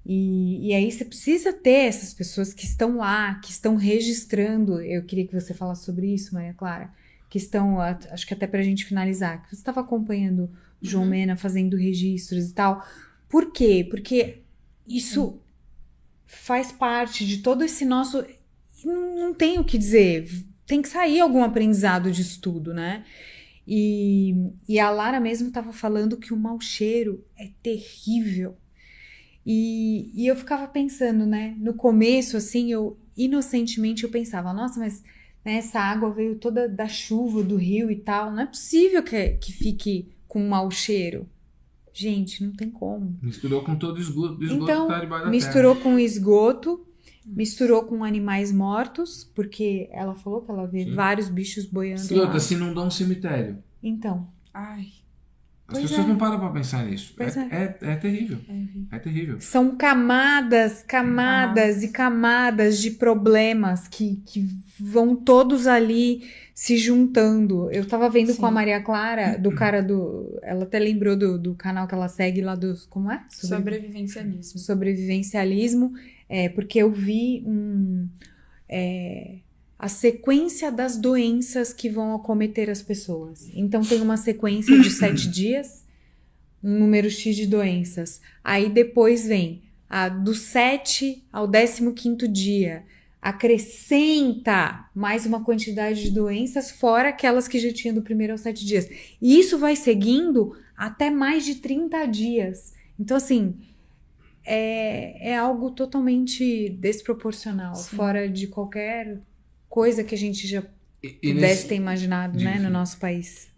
E aí você precisa ter essas pessoas que estão lá, que estão registrando. Eu queria que você falasse sobre isso, Maria Clara. Que estão, acho que até pra gente finalizar, que você estava acompanhando o João Mena fazendo registros e tal. Por quê? Porque isso faz parte de todo esse nosso... Não tem o que dizer, tem que sair algum aprendizado disso tudo, né? E a Lara mesmo estava falando que o mau cheiro é terrível. E eu ficava pensando, né? No começo, assim, inocentemente eu pensava, nossa, mas... né, essa água veio toda da chuva, do rio e tal. Não é possível que fique com um mau cheiro. Gente, não tem como. Misturou com todo o esgoto Então, que tá debaixo da misturou com esgoto, misturou com animais mortos, porque ela falou que ela vê vários bichos boiando terra. E outra, lá. se não dá um cemitério. Então, Ai, As pessoas não param pra pensar nisso. Pois É terrível. É terrível. são camadas e camadas de problemas que vão todos ali se juntando. Eu tava vendo com a Maria Clara, do cara do... Ela até lembrou do canal que ela segue lá do... Como é? sobrevivencialismo. Sobrevivencialismo. Porque eu vi a sequência das doenças que vão acometer as pessoas. Então tem uma sequência de 7 dias, um número X de doenças. Aí depois vem do 7 ao 15º dia. Acrescenta mais uma quantidade de doenças, fora aquelas que já tinha do 1º ao 7 dias. E isso vai seguindo até mais de 30 dias. Então, assim, é algo totalmente desproporcional, fora de qualquer coisa que a gente já pudesse ter imaginado, né, no nosso país.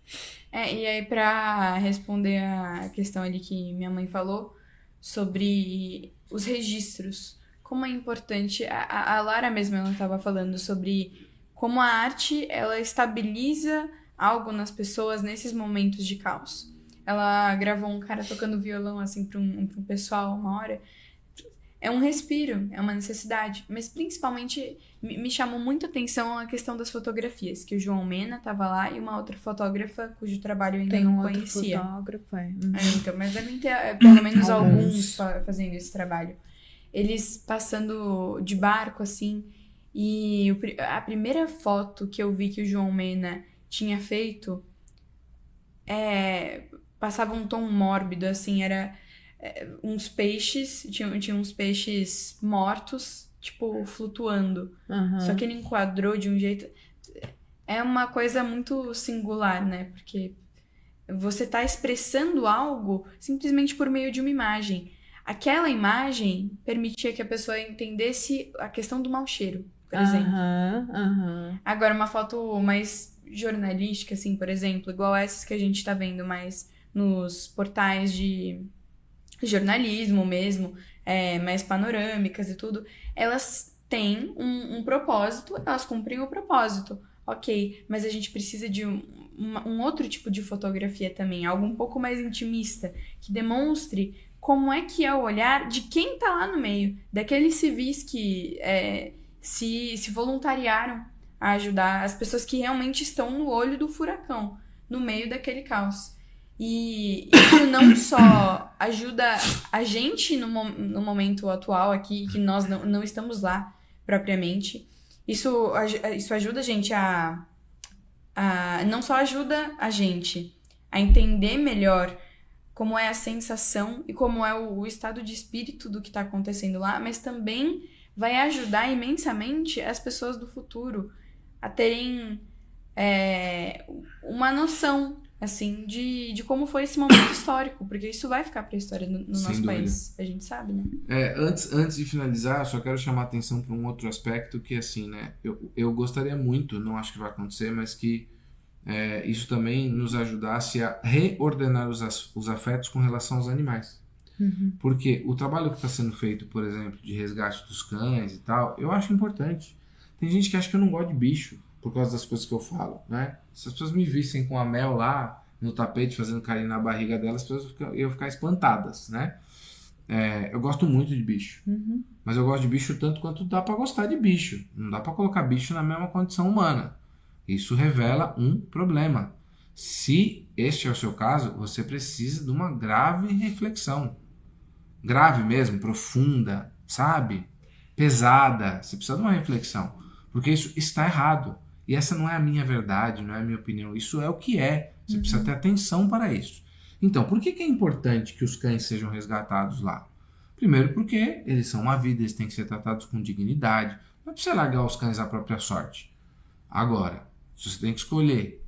E aí, pra responder a questão ali que minha mãe falou sobre os registros, como é importante, a Lara mesmo, ela estava falando sobre como a arte, ela estabiliza algo nas pessoas nesses momentos de caos. Ela gravou um cara tocando violão, assim, para um pessoal uma hora. É um respiro, é uma necessidade. Mas, principalmente, me chamou muito a atenção a questão das fotografias, que o João Mena estava lá e uma outra fotógrafa cujo trabalho eu ainda não conhecia. Tem um outro fotógrafo, então, mas devem ter pelo menos alguns fazendo esse trabalho. Eles passando de barco, assim, e a primeira foto que eu vi que o João Mena tinha feito passava um tom mórbido, assim, era uns peixes, tinha uns peixes mortos, tipo, flutuando. Só que ele enquadrou de um jeito... É uma coisa muito singular, né? Porque você tá expressando algo simplesmente por meio de uma imagem. Aquela imagem permitia que a pessoa entendesse a questão do mau cheiro, por exemplo. Agora, uma foto mais jornalística, assim, por exemplo, igual essas que a gente tá vendo mais nos portais de jornalismo mesmo, mais panorâmicas e tudo, elas têm um propósito, elas cumprem o propósito. Ok, mas a gente precisa de um outro tipo de fotografia também, algo um pouco mais intimista, que demonstre como é que é o olhar de quem tá lá no meio, daqueles civis que se voluntariaram a ajudar as pessoas que realmente estão no olho do furacão, no meio daquele caos. E isso não só ajuda a gente no momento atual aqui, que nós não estamos lá propriamente, isso ajuda a gente não só ajuda a gente a entender melhor como é a sensação e como é o estado de espírito do que está acontecendo lá, mas também vai ajudar imensamente as pessoas do futuro a terem uma noção, assim, de como foi esse momento histórico, porque isso vai ficar para a história no nosso país, a gente sabe, né? Antes de finalizar, eu só quero chamar a atenção para um outro aspecto que, assim, né, eu gostaria muito, não acho que vai acontecer, mas que isso também nos ajudasse a reordenar os afetos com relação aos animais. Porque o trabalho que está sendo feito, por exemplo, de resgate dos cães e tal, eu acho importante. Tem gente que acha que eu não gosto de bicho. por causa das coisas que eu falo, né? Se as pessoas me vissem com a Mel lá no tapete fazendo carinho na barriga delas, as pessoas iam ficar espantadas, né? Eu gosto muito de bicho. Mas eu gosto de bicho tanto quanto dá pra gostar de bicho. Não dá pra colocar bicho na mesma condição humana. Isso revela um problema. Se este é o seu caso, você precisa de uma grave reflexão. Grave mesmo, profunda, sabe? Pesada. Você precisa de uma reflexão. Porque isso está errado. E essa não é a minha verdade, não é a minha opinião. Isso é o que é. Você precisa ter atenção para isso. Então, por que é importante que os cães sejam resgatados lá? Primeiro porque eles são uma vida, eles têm que ser tratados com dignidade. Não é pra você largar os cães à própria sorte. Agora, se você tem que escolher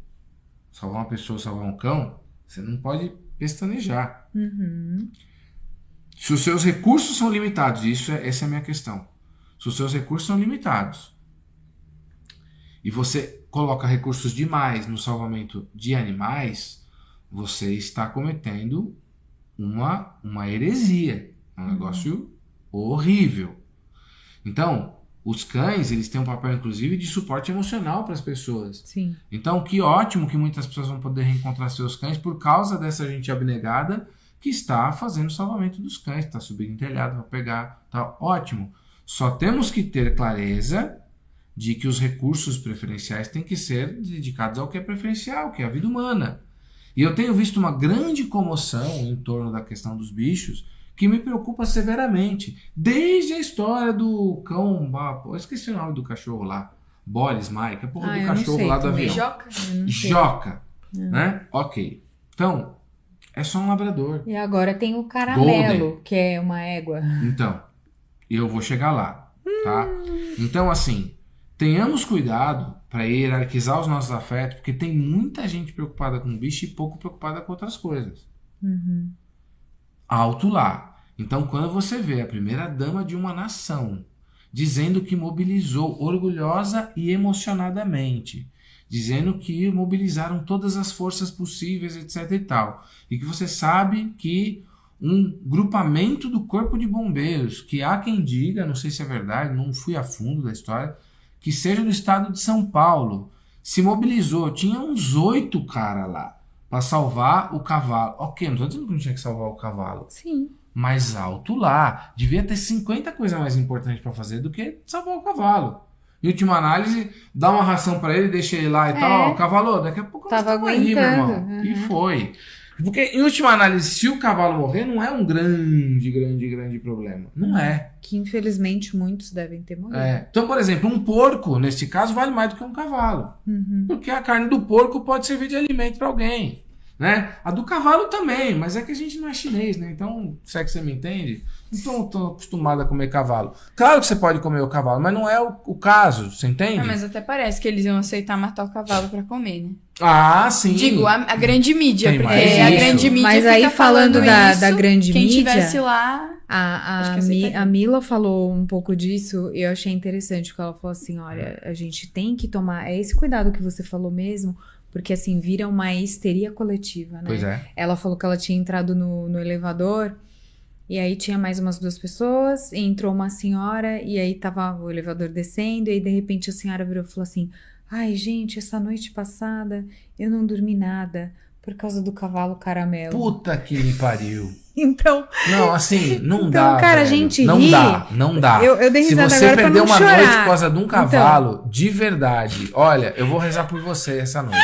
salvar uma pessoa ou salvar um cão, você não pode pestanejar. Se os seus recursos são limitados, essa é a minha questão. Se os seus recursos são limitados e você coloca recursos demais no salvamento de animais, você está cometendo uma heresia. É um negócio horrível. Então, os cães, eles têm um papel, inclusive, de suporte emocional para as pessoas. Sim. Então, que ótimo que muitas pessoas vão poder reencontrar seus cães por causa dessa gente abnegada que está fazendo o salvamento dos cães, está subindo em telhado para pegar, tá ótimo. Só temos que ter clareza de que os recursos preferenciais têm que ser dedicados ao que é preferencial, que é a vida humana. E eu tenho visto uma grande comoção em torno da questão dos bichos que me preocupa severamente. Desde a história do cão... eu esqueci o nome do cachorro lá. Boris, Mike. A porra do cachorro lá do avião. Joca? Joca. Né? Ok. Então, é só um labrador. E agora tem o caramelo, Golden. que é uma égua. Então, eu vou chegar lá. Tá? Então, assim, tenhamos cuidado para hierarquizar os nossos afetos, porque tem muita gente preocupada com bicho e pouco preocupada com outras coisas. Alto lá. Então, quando você vê a primeira dama de uma nação dizendo que mobilizou orgulhosa e emocionadamente, dizendo que mobilizaram todas as forças possíveis, etc e tal, e que você sabe que um grupamento do Corpo de Bombeiros, que há quem diga, não sei se é verdade, não fui a fundo da história, que seja do estado de São Paulo, se mobilizou, tinha uns 8 caras lá, para salvar o cavalo. Ok, não tô dizendo que não tinha que salvar o cavalo. Sim. Mas alto lá. Devia ter 50 coisas mais importantes para fazer do que salvar o cavalo. Em última análise, dá uma ração para ele, deixa ele lá e tal. Ó, cavalo, daqui a pouco nós Tava estamos aí, meu irmão. aguentando. E foi. Porque, em última análise, se o cavalo morrer, não é um grande problema. Não é. Que infelizmente muitos devem ter morrido. Então, por exemplo, um porco, neste caso, vale mais do que um cavalo. Porque a carne do porco pode servir de alimento para alguém. Né? A do cavalo também, mas é que a gente não é chinês, né? Então, se é que você me entende, não estou acostumado a comer cavalo. Claro que você pode comer o cavalo, mas não é o caso, você entende? Mas até parece que eles iam aceitar matar o cavalo pra comer, né? Ah, sim. Digo, a grande mídia, Tem porque mais a isso. grande mídia Mas fica aí falando isso, da grande quem mídia, tivesse lá... Acho que aceitaria. A Mila falou um pouco disso e eu achei interessante, porque ela falou assim, olha, a gente tem que tomar esse cuidado que você falou mesmo, porque assim, vira uma histeria coletiva, né? Pois é. Ela falou que ela tinha entrado no elevador e aí tinha mais umas 2 pessoas, e entrou uma senhora e aí tava o elevador descendo e aí de repente a senhora virou e falou assim, ai gente, essa noite passada eu não dormi nada por causa do cavalo caramelo. Puta que me pariu. Então... Não, assim, não então, dá, cara, velho. a gente não ri. não dá. Eu dei Se risada você agora pra perdeu não uma chorar. noite por causa de um cavalo, de verdade, olha, eu vou rezar por você essa noite.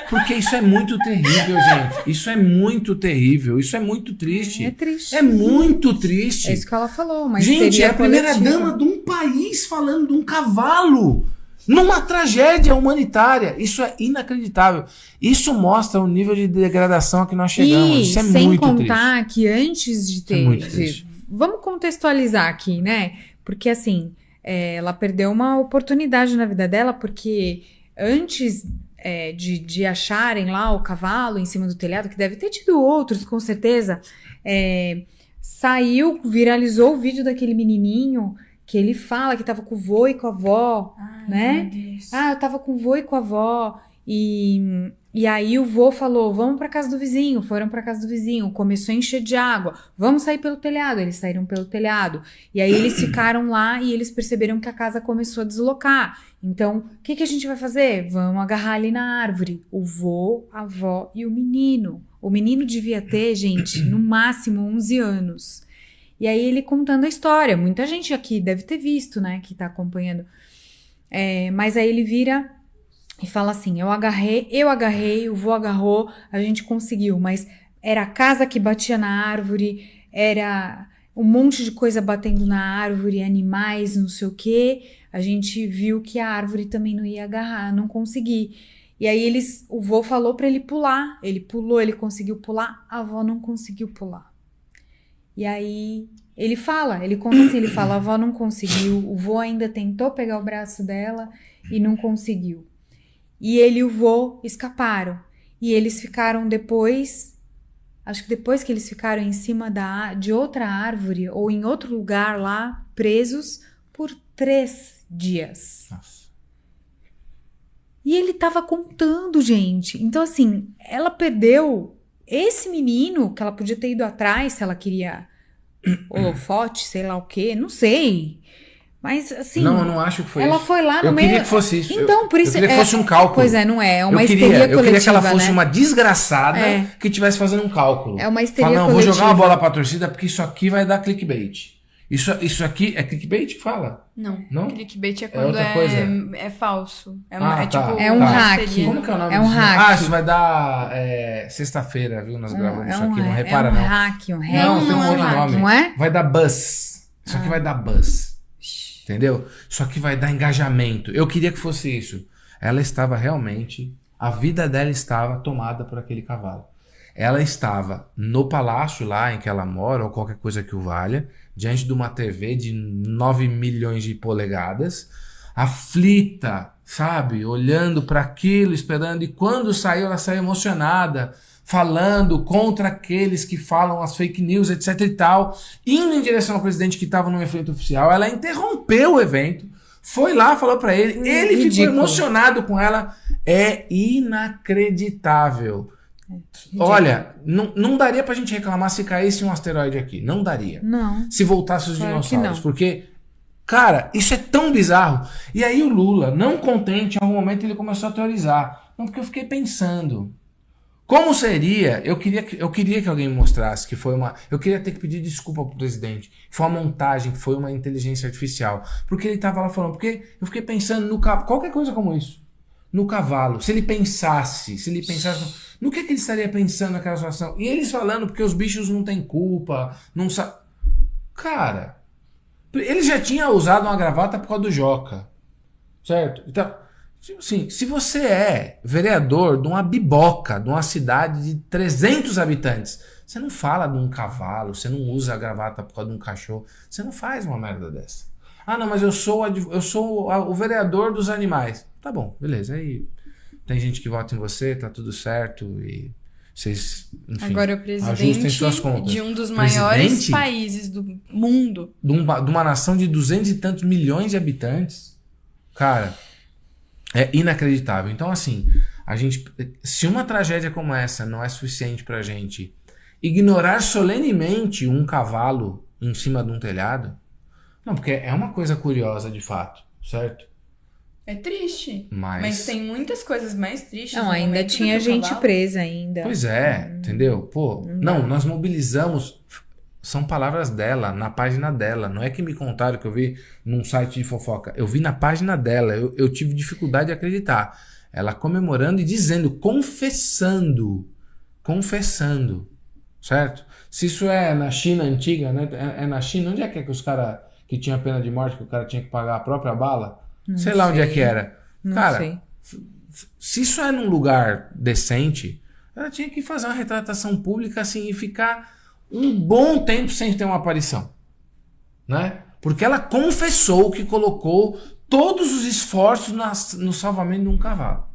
Porque isso é muito terrível, gente. Isso é muito terrível. Isso é muito triste. É triste. É muito triste. É isso que ela falou, mas Gente, é a primeira dama de um país falando de um cavalo. Numa tragédia humanitária. Isso é inacreditável. Isso mostra o nível de degradação a que nós chegamos. E isso é sem muito contar que antes de ter... muito triste. Vamos contextualizar aqui, né? Porque assim, ela perdeu uma oportunidade na vida dela, porque antes de acharem lá o cavalo em cima do telhado, que deve ter tido outros, com certeza, viralizou o vídeo daquele menininho que ele fala que tava com o vô e com a avó, né? Meu Deus. Ah, eu tava com o vô e com a avó. E aí o vô falou, vamos pra casa do vizinho. Foram pra casa do vizinho, começou a encher de água. Vamos sair pelo telhado. Eles saíram pelo telhado. E aí eles ficaram lá e eles perceberam que a casa começou a deslocar. Então, o que a gente vai fazer? Vamos agarrar ali na árvore. O vô, a avó e o menino. O menino devia ter, gente, no máximo 11 anos. E aí ele contando a história. Muita gente aqui deve ter visto, né, que tá acompanhando. Mas aí ele vira e fala assim, eu agarrei, o vô agarrou, a gente conseguiu. Mas era a casa que batia na árvore, era um monte de coisa batendo na árvore, animais, não sei o quê. A gente viu que a árvore também não ia agarrar, não consegui. E aí o vô falou pra ele pular. Ele pulou, ele conseguiu pular, a avó não conseguiu pular. E aí ele conta assim, ele fala, a avó não conseguiu, o vô ainda tentou pegar o braço dela e não conseguiu. E ele e o vô escaparam. E eles ficaram depois, acho que depois que eles ficaram em cima de outra árvore ou em outro lugar lá, presos por 3 dias. Nossa. E ele tava contando, gente. Então, assim, ela perdeu esse menino que ela podia ter ido atrás se ela queria holofote, sei lá o quê, não sei. Mas, assim... Não, eu não acho que foi ela isso. foi lá no meio... Eu queria que fosse isso. Então, por isso... Eu queria que fosse um cálculo. Pois é, não é. É uma histeria coletiva, eu queria que ela fosse né? uma desgraçada que estivesse fazendo um cálculo. É uma histeria Fala, não, coletiva. vou jogar uma bola pra torcida porque isso aqui vai dar clickbait. Isso aqui é clickbait que fala? Não. Clickbait é outra quando coisa? é falso. Tá. Tipo... É um hack. Como que é o nome É um disso? hack. Isso vai dar sexta-feira, viu? Nós gravamos isso aqui, não repara é um não. Hack, um hack. Não, tem um não é outro hack. nome. Não é? Vai dar buzz. Isso aqui vai dar buzz. Entendeu? Isso aqui vai dar engajamento. Eu queria que fosse isso. Ela estava realmente... A vida dela estava tomada por aquele cavalo. Ela estava no palácio lá em que ela mora, ou qualquer coisa que o valha, diante de uma TV de 9 milhões de polegadas, aflita, sabe? Olhando para aquilo, esperando. E quando saiu, ela saiu emocionada, falando contra aqueles que falam as fake news, etc e tal, indo em direção ao presidente que estava no evento oficial. Ela interrompeu o evento, foi lá, falou para ele, ele ficou Ridículo. emocionado com ela. É inacreditável. Olha, não daria pra gente reclamar se caísse um asteroide aqui. Não daria. Não. Se voltasse os Claro que dinossauros. não. Porque, cara, isso é tão bizarro. E aí o Lula, não contente, em algum momento ele começou a teorizar. Não, porque eu fiquei pensando. Como seria? Eu queria que alguém me mostrasse que foi uma... Eu queria ter que pedir desculpa pro presidente. Foi uma montagem, que foi uma inteligência artificial. Porque ele tava lá falando. Porque eu fiquei pensando no cavalo. Qualquer coisa como isso. No cavalo. Se ele pensasse no que ele estaria pensando naquela situação? E eles falando porque os bichos não têm culpa, não sabem. Cara, ele já tinha usado uma gravata por causa do Joca. Certo? Então, assim, se você é vereador de uma biboca, de uma cidade de 300 habitantes, você não fala de um cavalo, você não usa a gravata por causa de um cachorro, você não faz uma merda dessa. Ah, não, mas eu sou o vereador dos animais. Tá bom, beleza. Aí tem gente que vota em você, tá tudo certo e vocês, enfim, Agora o ajustem suas presidente contas. de um dos maiores Presidente países do mundo. de uma nação de 200 e tantos milhões de habitantes, cara, é inacreditável. Então, assim, se uma tragédia como essa não é suficiente pra gente ignorar solenemente um cavalo em cima de um telhado, não, porque é uma coisa curiosa de fato, certo? É triste. Mas tem muitas coisas mais tristes. Não, no ainda momento tinha do que o gente cavalo. presa ainda. Pois é, entendeu? Pô, não, nós mobilizamos, são palavras dela, na página dela. Não é que me contaram que eu vi num site de fofoca. Eu vi na página dela, eu tive dificuldade de acreditar. Ela comemorando e dizendo, confessando, certo? Se isso é na China antiga, né? É na China, onde é que os caras que tinha pena de morte, que o cara tinha que pagar a própria bala? Sei lá onde é que era. Não Cara, sei. se isso é num lugar decente, ela tinha que fazer uma retratação pública assim e ficar um bom tempo sem ter uma aparição, né? Porque ela confessou que colocou todos os esforços no salvamento de um cavalo.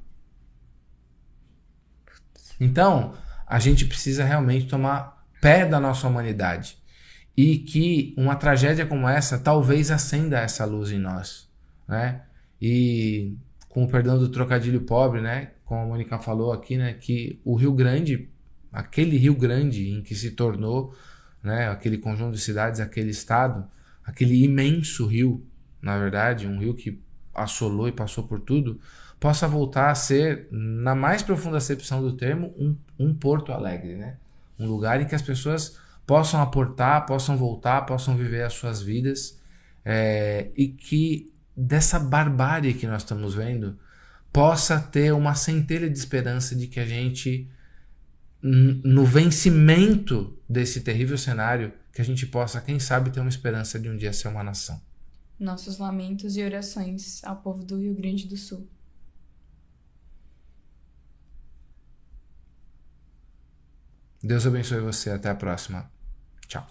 Então, a gente precisa realmente tomar pé da nossa humanidade e que uma tragédia como essa talvez acenda essa luz em nós, né? E com o perdão do trocadilho pobre, né? como a Mônica falou aqui, né, que o Rio Grande, aquele Rio Grande em que se tornou, né, aquele conjunto de cidades, aquele estado, aquele imenso rio, na verdade, um rio que assolou e passou por tudo, possa voltar a ser, na mais profunda acepção do termo, um Porto Alegre, né? Um lugar em que as pessoas possam aportar, possam voltar, possam viver as suas vidas, e que dessa barbárie que nós estamos vendo possa ter uma centelha de esperança de que a gente, no vencimento desse terrível cenário, que a gente possa, quem sabe, ter uma esperança de um dia ser uma nação. Nossos lamentos e orações ao povo do Rio Grande do Sul. Deus abençoe você. Até a próxima. Tchau.